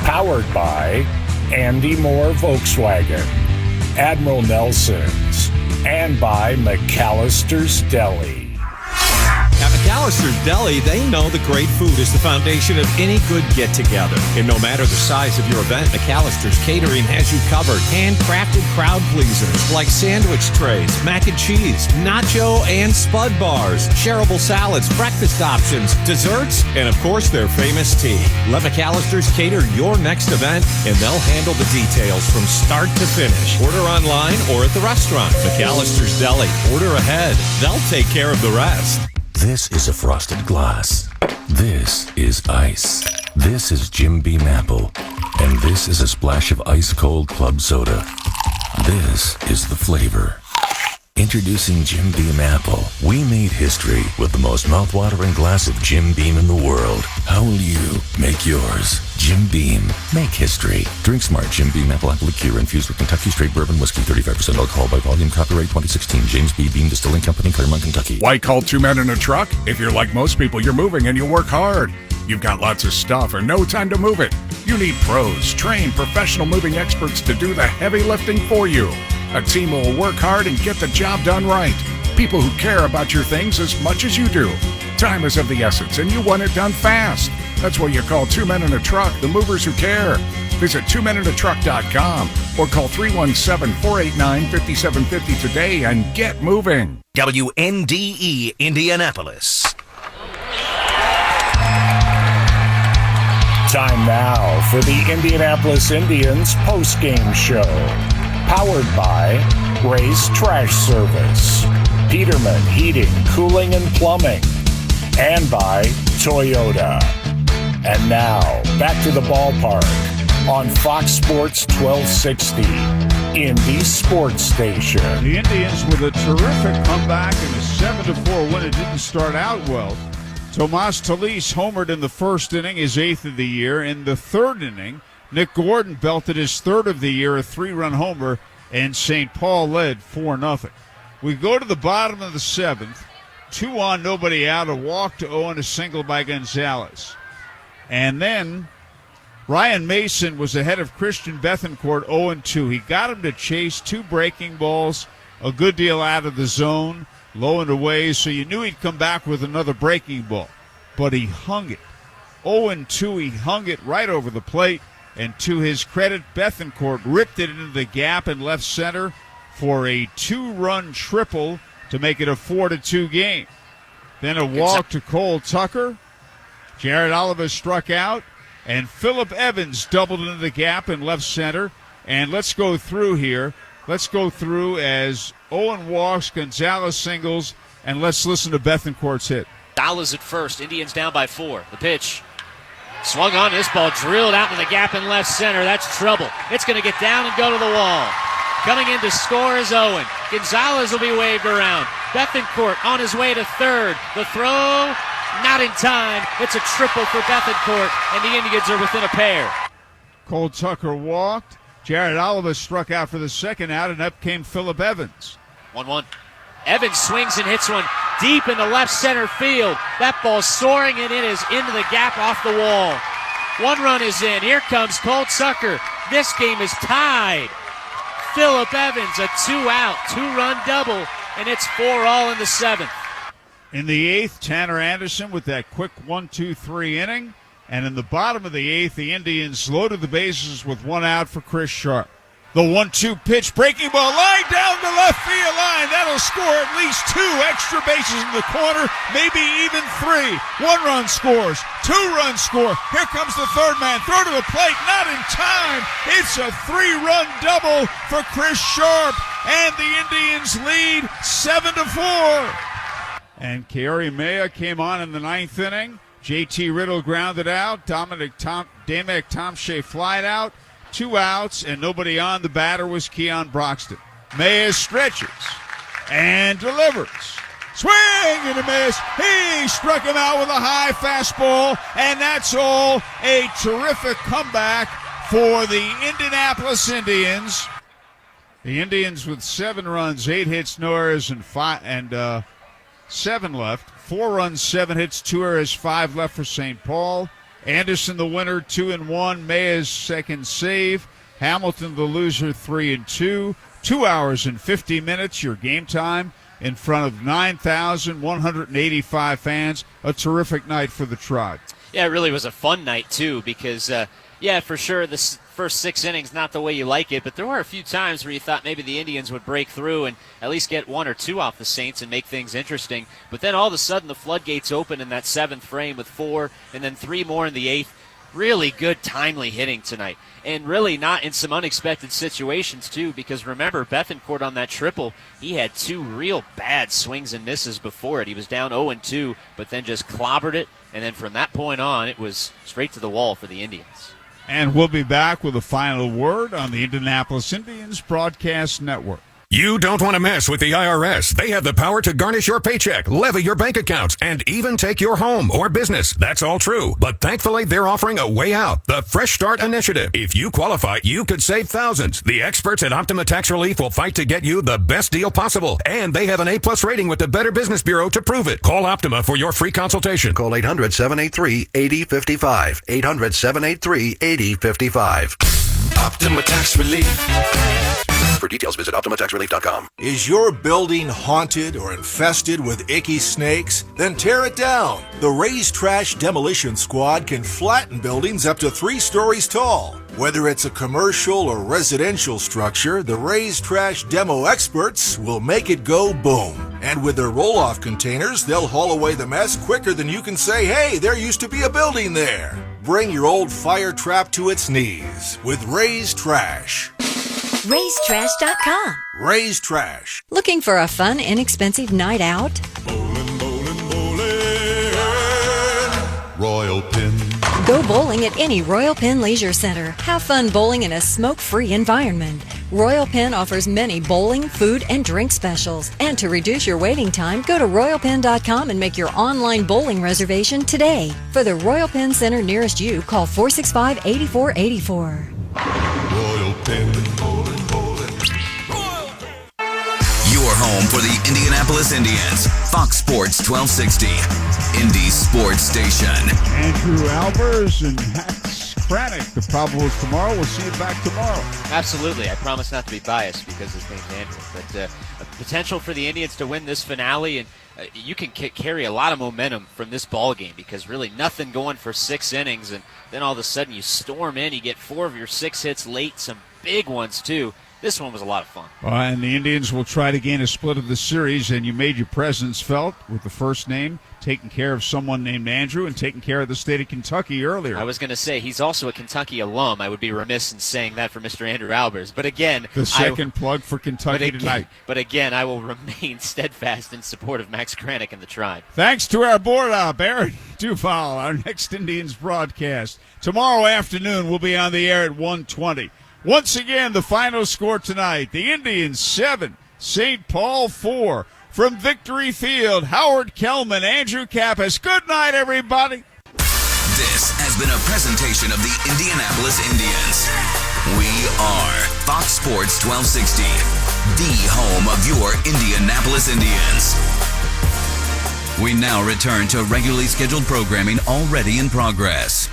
Powered by Andy Moore Volkswagen, Admiral Nelson's, and by McAllister's Deli. At McAllister's Deli, they know the great food is the foundation of any good get-together. And no matter the size of your event, McAllister's Catering has you covered. Handcrafted crowd pleasers like sandwich trays, mac and cheese, nacho and spud bars, shareable salads, breakfast options, desserts, and of course their famous tea. Let McAllister's cater your next event, and they'll handle the details from start to finish. Order online or at the restaurant. McAllister's Deli. Order ahead. They'll take care of the rest. This is a frosted glass. This is ice. This is Jim Beam Apple. And this is a splash of ice-cold club soda. This is the flavor. Introducing Jim Beam Apple. We made history with the most mouth-watering glass of Jim Beam in the world. How will you make yours? Jim Beam. Make history. Drink smart. Jim Beam Apple Liqueur infused with Kentucky Straight Bourbon Whiskey. 35% alcohol by volume. Copyright 2016. James B. Beam Distilling Company, Claremont, Kentucky. Why call 2 men in a truck? If you're like most people, you're moving and you work hard. You've got lots of stuff or no time to move it. You need pros, trained professional moving experts to do the heavy lifting for you. A team who will work hard and get the job done right. People who care about your things as much as you do. Time is of the essence, and you want it done fast. That's why you call Two Men in a Truck, the movers who care. Visit twomeninatruck.com or call 317-489-5750 today and get moving. WNDE Indianapolis. Time now for the Indianapolis Indians postgame show. Powered by Ray's Trash Service, Peterman Heating, Cooling, and Plumbing, and by Toyota. And now, back to the ballpark on Fox Sports 1260, Indy Sports Station. The Indians with a terrific comeback and a 7-4 win. It didn't start out well. Tomas Talise homered in the first inning, his 8th of the year. In the third inning, Nick Gordon belted his 3rd of the year, a 3-run homer, and St. Paul led 4-0. We go to the bottom of the 7th, 2 on, nobody out, a walk to Owen, a single by Gonzalez. And then Ryan Mason was ahead of Christian Bethencourt 0-2. He got him to chase 2 breaking balls, a good deal out of the zone, low and away, so you knew he'd come back with another breaking ball. But he hung it. 0-2, he hung it right over the plate. And to his credit, Bethencourt ripped it into the gap in left center for a 2-run triple to make it a 4-2 game. Then a walk to Cole Tucker. Jared Oliver struck out. And Phillip Evans doubled into the gap in left center. And let's go through here. Let's go through as Owen walks, Gonzalez singles, and let's listen to Bethencourt's hit. Gonzalez at first. Indians down by 4. The pitch. Swung on. This ball drilled out in the gap in left center. That's trouble. It's going to get down and go to the wall. Coming in to score is Owen. Gonzalez will be waved around. Bethencourt on his way to third. The throw, not in time. It's a triple for Bethencourt, and the Indians are within a pair. Cole Tucker walked. Jared Oliver struck out for the second out, and up came Phillip Evans. 1-1. Evans swings and hits one deep in the left center field. That ball's soaring, and it is into the gap off the wall. 1 run is in. Here comes Cole Tucker. This game is tied. Phillip Evans, a 2-out, 2-run double, and it's 4-all in the 7th. In the 8th, Tanner Anderson with that quick 1-2-3 inning. And in the bottom of the 8th, the Indians loaded the bases with 1 out for Chris Sharp. The 1-2 pitch, breaking ball, line down the left field line. That'll score at least 2 extra bases in the corner, maybe even 3. 1 run scores, 2 runs score. Here comes the third man, throw to the plate, not in time. It's a 3-run double for Chris Sharp, and the Indians lead 7-4. And Kerry Maya came on in the 9th inning. J.T. Riddle grounded out. Damek Tomshe flied out. 2 outs and nobody on. The batter was Keon Broxton. Mayes stretches and delivers. Swing and a miss. He struck him out with a high fastball, and that's all. A terrific comeback for the Indianapolis Indians. The Indians with 7 runs, 8 hits, no errors, and 7 left. 4 runs, 7 hits, 2 errors, 5 left for St. Paul. Anderson the winner, 2-1. Mayes second save. Hamilton the loser, 3-2. 2 hours and 50 minutes, your game time in front of 9,185 fans. A terrific night for the Tribe. Yeah, it really was a fun night, too, because, for sure, the first 6 innings, not the way you like it, but there were a few times where you thought maybe the Indians would break through and at least get 1 or 2 off the Saints and make things interesting. But then all of a sudden the floodgates open in that 7th frame with 4 and then 3 more in the 8th. Really good, timely hitting tonight. And really not in some unexpected situations, too, because remember, Bethencourt on that triple, he had 2 real bad swings and misses before it. He was down 0-2, but then just clobbered it. And then from that point on, it was straight to the wall for the Indians. And we'll be back with a final word on the Indianapolis Indians Broadcast Network. You don't want to mess with the IRS. They have the power to garnish your paycheck, levy your bank accounts, and even take your home or business. That's all true. But thankfully, they're offering a way out, the Fresh Start Initiative. If you qualify, you could save thousands. The experts at Optima Tax Relief will fight to get you the best deal possible. And they have an A+ rating with the Better Business Bureau to prove it. Call Optima for your free consultation. Call 800-783-8055. 800-783-8055. Optima Tax Relief. For details, visit OptimaTaxRelief.com. Is your building haunted or infested with icky snakes? Then tear it down. The Raise Trash Demolition Squad can flatten buildings up to 3 stories tall. Whether it's a commercial or residential structure, the Raise Trash Demo experts will make it go boom. And with their roll-off containers, they'll haul away the mess quicker than you can say, hey, there used to be a building there. Bring your old fire trap to its knees with Raise Trash. RaiseTrash.com. Raise Trash. Looking for a fun, inexpensive night out? Royal Pin. Go bowling at any Royal Pin Leisure Center. Have fun bowling in a smoke-free environment. Royal Pin offers many bowling, food, and drink specials. And to reduce your waiting time, go to royalpin.com and make your online bowling reservation today. For the Royal Pin Center nearest you, call 465-8484. Royal Pin. Your home for the Indianapolis Indians. Fox Sports 1260. Indy Sports Station. Andrew Albers and Max Kranick. The probables tomorrow. We'll see you back tomorrow. Absolutely. I promise not to be biased because his name's Andrew. But potential for the Indians to win this finale, and you can carry a lot of momentum from this ball game because really nothing going for 6 innings, and then all of a sudden you storm in. You get 4 of your 6 hits late, some big ones too. This one was a lot of fun. And the Indians will try to gain a split of the series, and you made your presence felt with the first name, taking care of someone named Andrew and taking care of the state of Kentucky earlier. I was going to say, he's also a Kentucky alum. I would be remiss in saying that for Mr. Andrew Albers. But again... The second plug for Kentucky tonight. But again, I will remain steadfast in support of Max Kranick and the Tribe. Thanks to our board op, Aaron Duval. Our next Indians broadcast tomorrow afternoon will be on the air at 1:20. Once again, the final score tonight, the Indians 7, St. Paul 4. From Victory Field, Howard Kellman, Andrew Chavis. Good night, everybody. This has been a presentation of the Indianapolis Indians. We are Fox Sports 1260, the home of your Indianapolis Indians. We now return to regularly scheduled programming already in progress.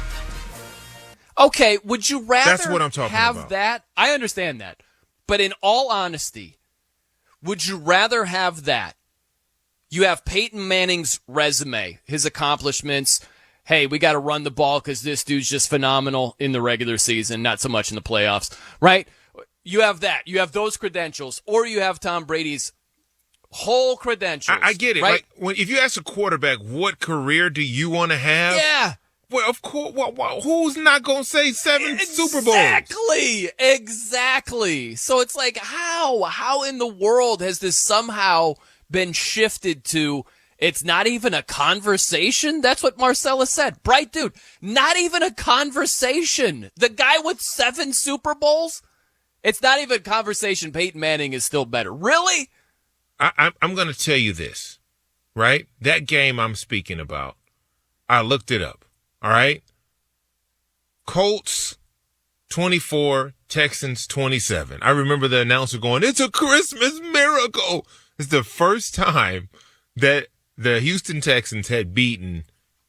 Okay, would you rather That's what I'm talking have about. that? I understand that. But in all honesty, would you rather have that? You have Peyton Manning's resume, his accomplishments. Hey, we got to run the ball because this dude's just phenomenal in the regular season, not so much in the playoffs, right? You have that. You have those credentials. Or you have Tom Brady's whole credentials. I get it. Right? Like if you ask a quarterback, what career do you want to have? Yeah. Well, of course. Who's not going to say 7 Super Bowls? Exactly. So it's like, how in the world has this somehow been shifted to? It's not even a conversation. That's what Marcellus said. Bright dude. Not even a conversation. The guy with 7 Super Bowls. It's not even a conversation. Peyton Manning is still better. Really? I'm going to tell you this, right? That game I'm speaking about, I looked it up. All right. Colts 24, Texans 27. I remember the announcer going, "It's a Christmas miracle." It's the first time that the Houston Texans had beaten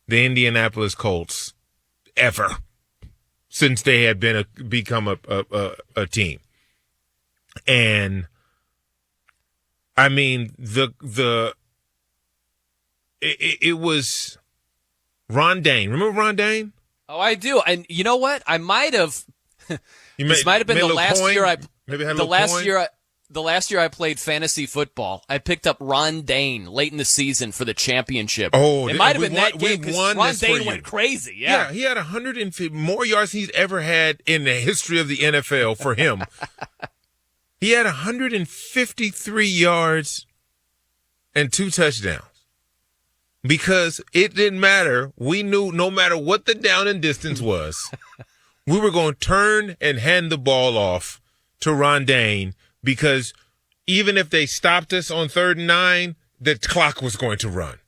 the Indianapolis Colts ever since they had become a team. And I mean, it was Ron Dane. Remember Ron Dane? Oh, I do. And you know what? I might have. This might have been the last year the last year I played fantasy football. I picked up Ron Dane late in the season for the championship. Oh, it might have been that game because Ron Dane went crazy. Yeah, he had 150 more yards he's ever had in the history of the NFL for him. He had 153 yards and 2 touchdowns. Because it didn't matter. We knew no matter what the down and distance was, we were going to turn and hand the ball off to Ron Dane because even if they stopped us on 3rd and 9, the clock was going to run.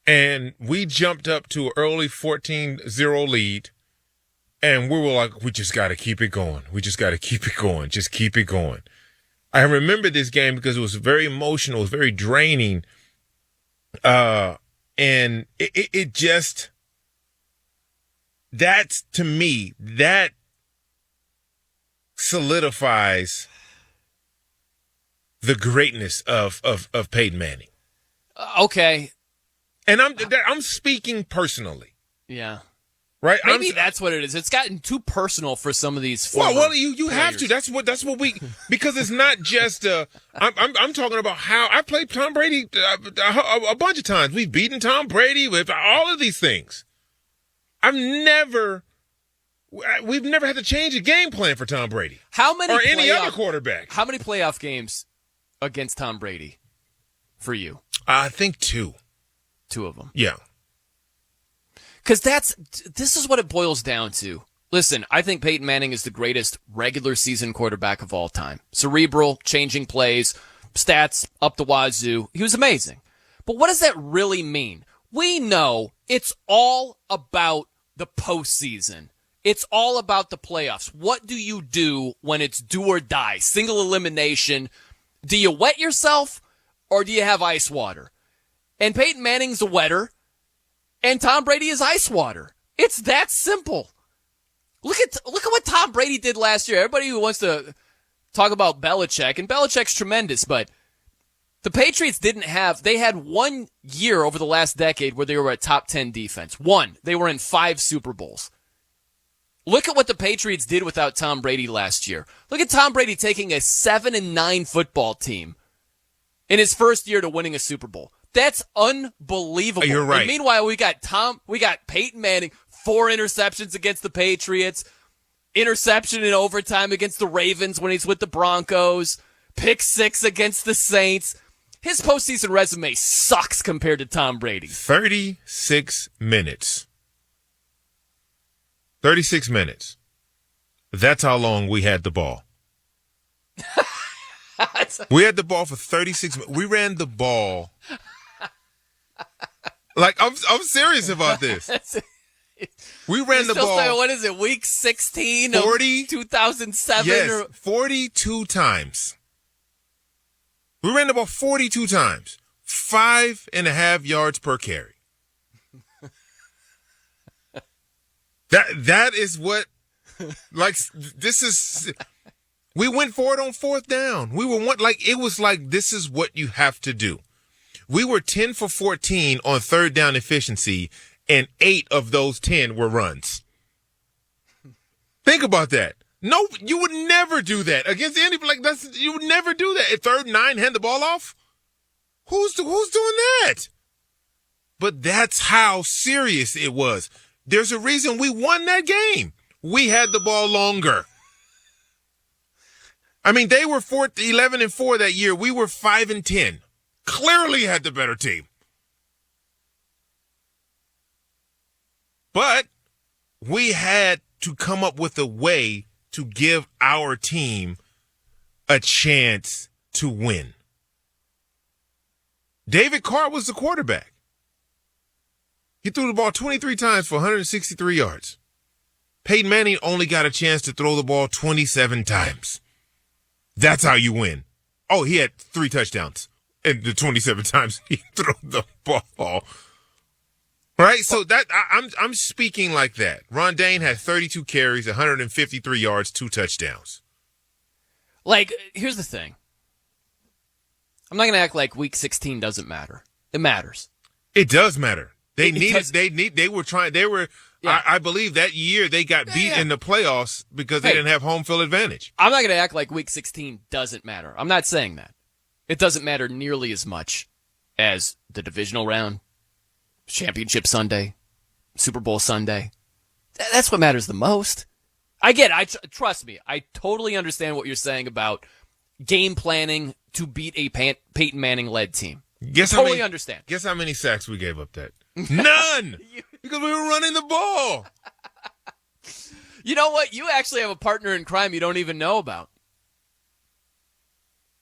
And we jumped up to an early 14-0 lead, and we were like, we just got to keep it going. We just got to keep it going. Just keep it going. I remember this game because it was very emotional. It was very draining. And it just, that's to me, that solidifies the greatness of Peyton Manning. Okay. And I'm speaking personally. Yeah. Right? Maybe that's what it is. It's gotten too personal for some of these. Well, you have to. That's what we, because it's not just. I'm talking about how I played Tom Brady a bunch of times. We've beaten Tom Brady with all of these things. We've never had to change a game plan for Tom Brady. How many or any other quarterback? How many playoff games against Tom Brady for you? I think 2. 2 of them. Yeah. Because this is what it boils down to. Listen, I think Peyton Manning is the greatest regular season quarterback of all time. Cerebral, changing plays, stats up the wazoo. He was amazing. But what does that really mean? We know it's all about the postseason. It's all about the playoffs. What do you do when it's do or die? Single elimination. Do you wet yourself or do you have ice water? And Peyton Manning's a wetter. And Tom Brady is ice water. It's that simple. Look at what Tom Brady did last year. Everybody who wants to talk about Belichick, and Belichick's tremendous, but the Patriots they had 1 year over the last decade where they were a top 10 defense. They were in 5 Super Bowls. Look at what the Patriots did without Tom Brady last year. Look at Tom Brady taking a 7-9 football team in his first year to winning a Super Bowl. That's unbelievable. You're right. And meanwhile, we got Peyton Manning, 4 interceptions against the Patriots, interception in overtime against the Ravens when he's with the Broncos, pick 6 against the Saints. His postseason resume sucks compared to Tom Brady. 36 minutes. 36 minutes. That's how long we had the ball. We had the ball for 36 minutes. We ran the ball. Like, I'm serious about this. We ran the ball. What is it, week 16 40, of 2007? Yes, 42 times. We ran the ball 42 times. 5.5 yards per carry. That is what, like, this is, we went for it on 4th down. It was like, this is what you have to do. We were 10 for 14 on 3rd down efficiency, and 8 of those 10 were runs. Think about that. No, you would never do that against anybody. You would never do that. At 3rd and 9, hand the ball off. Who's doing that? But that's how serious it was. There's a reason we won that game. We had the ball longer. I mean, they were 11-4 that year. We were 5-10. Clearly had the better team. But we had to come up with a way to give our team a chance to win. David Carr was the quarterback. He threw the ball 23 times for 163 yards. Peyton Manning only got a chance to throw the ball 27 times. That's how you win. Oh, he had 3 touchdowns. And the 27 times he threw the ball. Right? So that I'm speaking like that. Ron Dane had 32 carries, 153 yards, 2 touchdowns. Like, here's the thing. I'm not going to act like week 16 doesn't matter. It matters. It does matter. I believe that year they got beat in the playoffs because they didn't have home field advantage. I'm not going to act like week 16 doesn't matter. I'm not saying that. It doesn't matter nearly as much as the divisional round, championship Sunday, Super Bowl Sunday. That's what matters the most. I get it. Trust me. I totally understand what you're saying about game planning to beat a Peyton Manning-led team. Understand. Guess how many sacks we gave up that? None! Because we were running the ball. You know what? You actually have a partner in crime you don't even know about.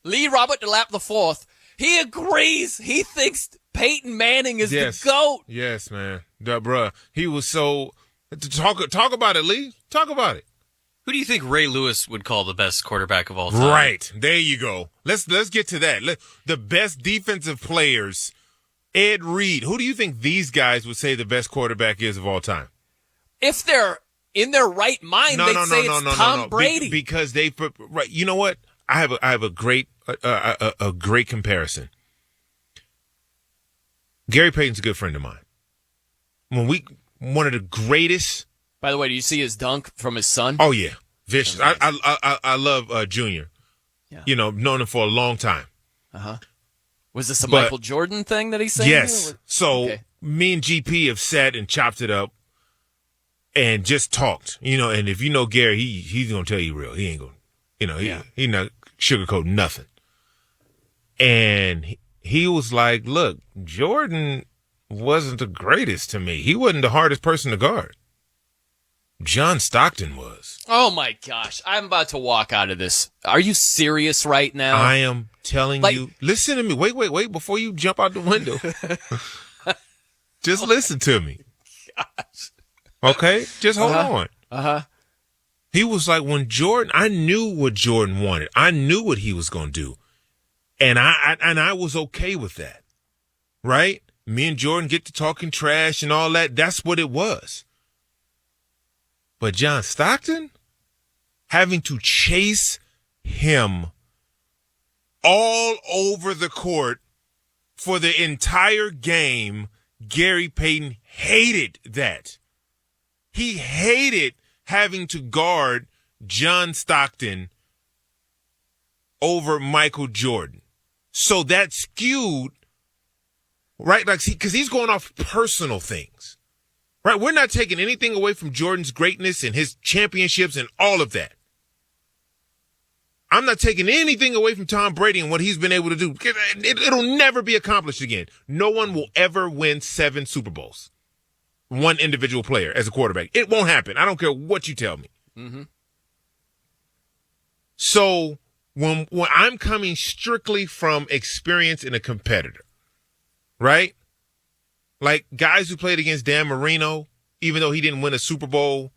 Lee Robert DeLapp IV. He agrees. He thinks Peyton Manning is the GOAT. Yes, man. Bruh. He was so... Talk about it, Lee. Talk about it. Who do you think Ray Lewis would call the best quarterback of all time? Right. There you go. Let's get to that. The best defensive players... Ed Reed. Who do you think these guys would say the best quarterback is of all time? If they're in their right mind, they'd say it's Tom Brady. Because right. You know what? I have a great comparison. Gary Payton's a good friend of mine. One of the greatest. By the way, do you see his dunk from his son? Oh yeah, vicious. Nice. I love Junior. Yeah. Known him for a long time. Was this a Michael Jordan thing that he's saying? Yes. So me and GP have sat and chopped it up and just talked. And if you know Gary, he's gonna tell you real. He ain't gonna. He not sugarcoat nothing. And he was like, "Look, Jordan wasn't the greatest to me. He wasn't the hardest person to guard. John Stockton was." Oh my gosh. I'm about to walk out of this. Are you serious right now? I am telling you. Listen to me. Wait, before you jump out the window. Just listen to me. Gosh. Okay? Just hold on. He was like, when Jordan, I knew what Jordan wanted. I knew what he was going to do. And I was okay with that. Right? Me and Jordan get to talking trash and all that. That's what it was. But John Stockton, having to chase him all over the court for the entire game, Gary Payton hated that. He hated having to guard John Stockton over Michael Jordan. So that skewed, right? Because he's going off personal things. Right, we're not taking anything away from Jordan's greatness and his championships and all of that. I'm not taking anything away from Tom Brady and what he's been able to do. It'll never be accomplished again. No one will ever win 7 Super Bowls. One individual player as a quarterback. It won't happen. I don't care what you tell me. Mm-hmm. So when I'm coming strictly from experience in a competitor, right? Like guys who played against Dan Marino, even though he didn't win a Super Bowl,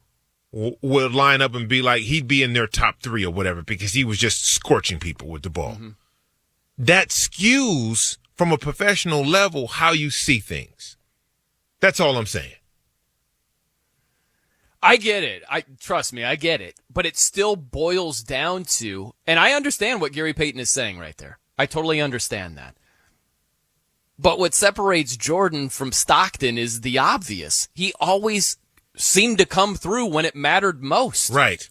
would line up and be like, he'd be in their top 3 or whatever because he was just scorching people with the ball. Mm-hmm. That skews from a professional level how you see things. That's all I'm saying. I get it. Trust me, I get it. But it still boils down to, and I understand what Gary Payton is saying right there. I totally understand that. But what separates Jordan from Stockton is the obvious. He always seemed to come through when it mattered most. Right.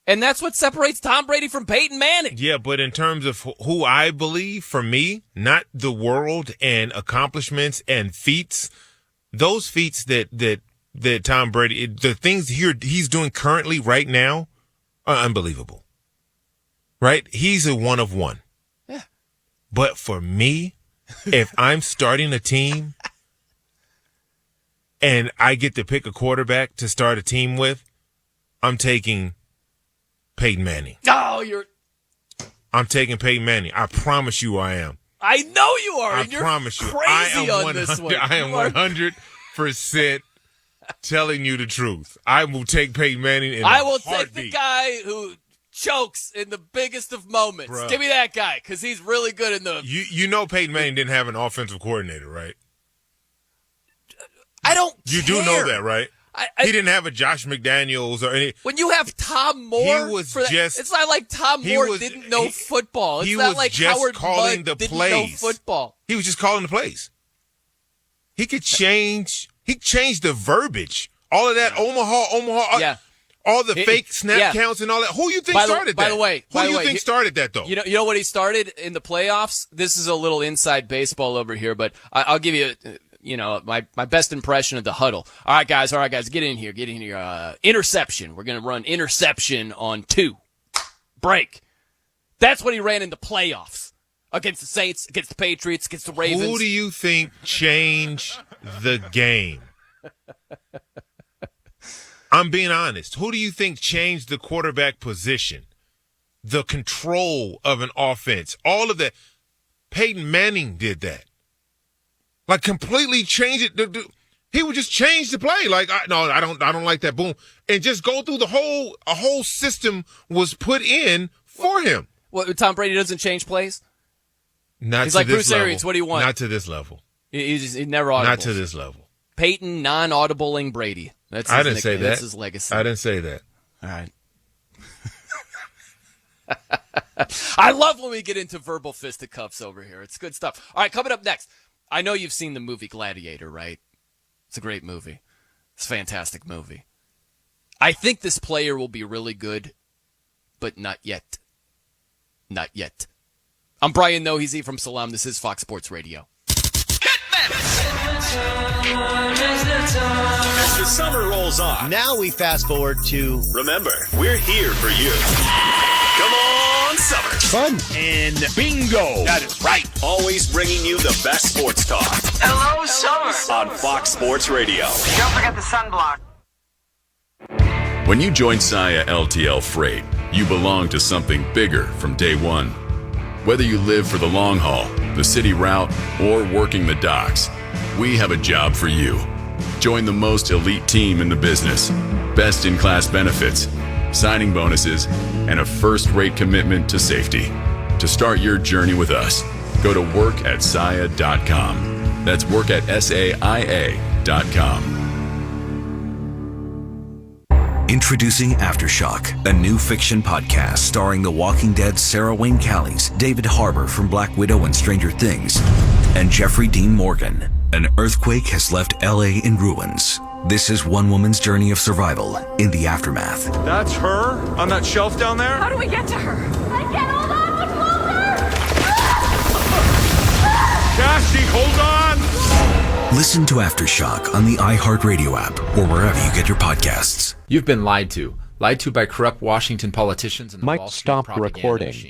And that's what separates Tom Brady from Peyton Manning. Yeah, but in terms of who I believe, for me, not the world and accomplishments and feats, those feats that Tom Brady, the things he's doing currently right now are unbelievable. Right? He's a one of one. Yeah. But for me, if I'm starting a team and I get to pick a quarterback to start a team with, I'm taking Peyton Manning. Oh, I'm taking Peyton Manning. I promise you I am. I know you are. I and you're promise you. Crazy on this one. I am 100% telling you the truth. I will take Peyton Manning in I will heartbeat. take the guy who chokes in the biggest of moments. Bruh. Give me that guy because he's really good in the. You know Peyton Manning didn't have an offensive coordinator, right? I don't. You care. do know that, right? He didn't have a Josh McDaniels or any. When you have Tom Moore, it's not like Tom Moore didn't know football. It's not like Howard Mudd didn't know football. He was just calling the plays. He could change. He changed the verbiage. All of that Omaha. Yeah. All the fake snap counts and all that. Who you think started that? By the way, who do you think started that, though? You know what he started in the playoffs? This is a little inside baseball over here, but I'll give you, my best impression of the huddle. All right, guys, get in here. Interception. We're going to run interception on 2. Break. That's what he ran in the playoffs. Against the Saints, against the Patriots, against the Ravens. Who do you think changed the game? I'm being honest. Who do you think changed the quarterback position? The control of an offense. All of that. Peyton Manning did that. Like completely change it. He would just change the play. Like, I don't like that. Boom. And just go through a whole system was put in for him. What, Tom Brady doesn't change plays? He's like Bruce Arians. What do you want? Not to this level. He's never audible. Not to this level. Peyton non-audibling Brady. That's his I didn't say nickname. that. That's his legacy. I didn't say that. All right. I love when we get into verbal fisticuffs over here. It's good stuff. All right, coming up next. I know you've seen the movie Gladiator, right? It's a great movie. It's a fantastic movie. I think this player will be really good, but not yet. Not yet. I'm Brian Noheasy from Salam. This is Fox Sports Radio. As the summer rolls on, now we fast forward to, remember, we're here for you. Come on, summer. Fun. And bingo. That is right. Always bringing you the best sports talk. Hello, summer. On Fox Sports Radio. Don't forget the sunblock. When you join Saia LTL Freight, you belong to something bigger from day one. Whether you live for the long haul, the city route, or working the docks, we have a job for you. Join the most elite team in the business. Best-in-class benefits, signing bonuses, and a first-rate commitment to safety. To start your journey with us, go to workatsaia.com. That's workatsaia.com. Introducing Aftershock, a new fiction podcast starring The Walking Dead's Sarah Wayne Callies, David Harbour from Black Widow and Stranger Things, and Jeffrey Dean Morgan. An earthquake has left LA in ruins. This is one woman's journey of survival in the aftermath. That's her on that shelf down there? How do we get to her? I can't hold on much longer! Cassie, hold on! Listen to Aftershock on the iHeartRadio app or wherever you get your podcasts. You've been lied to. Lied to by corrupt Washington politicians and the Mike, Wall Street stop propaganda recording. machine.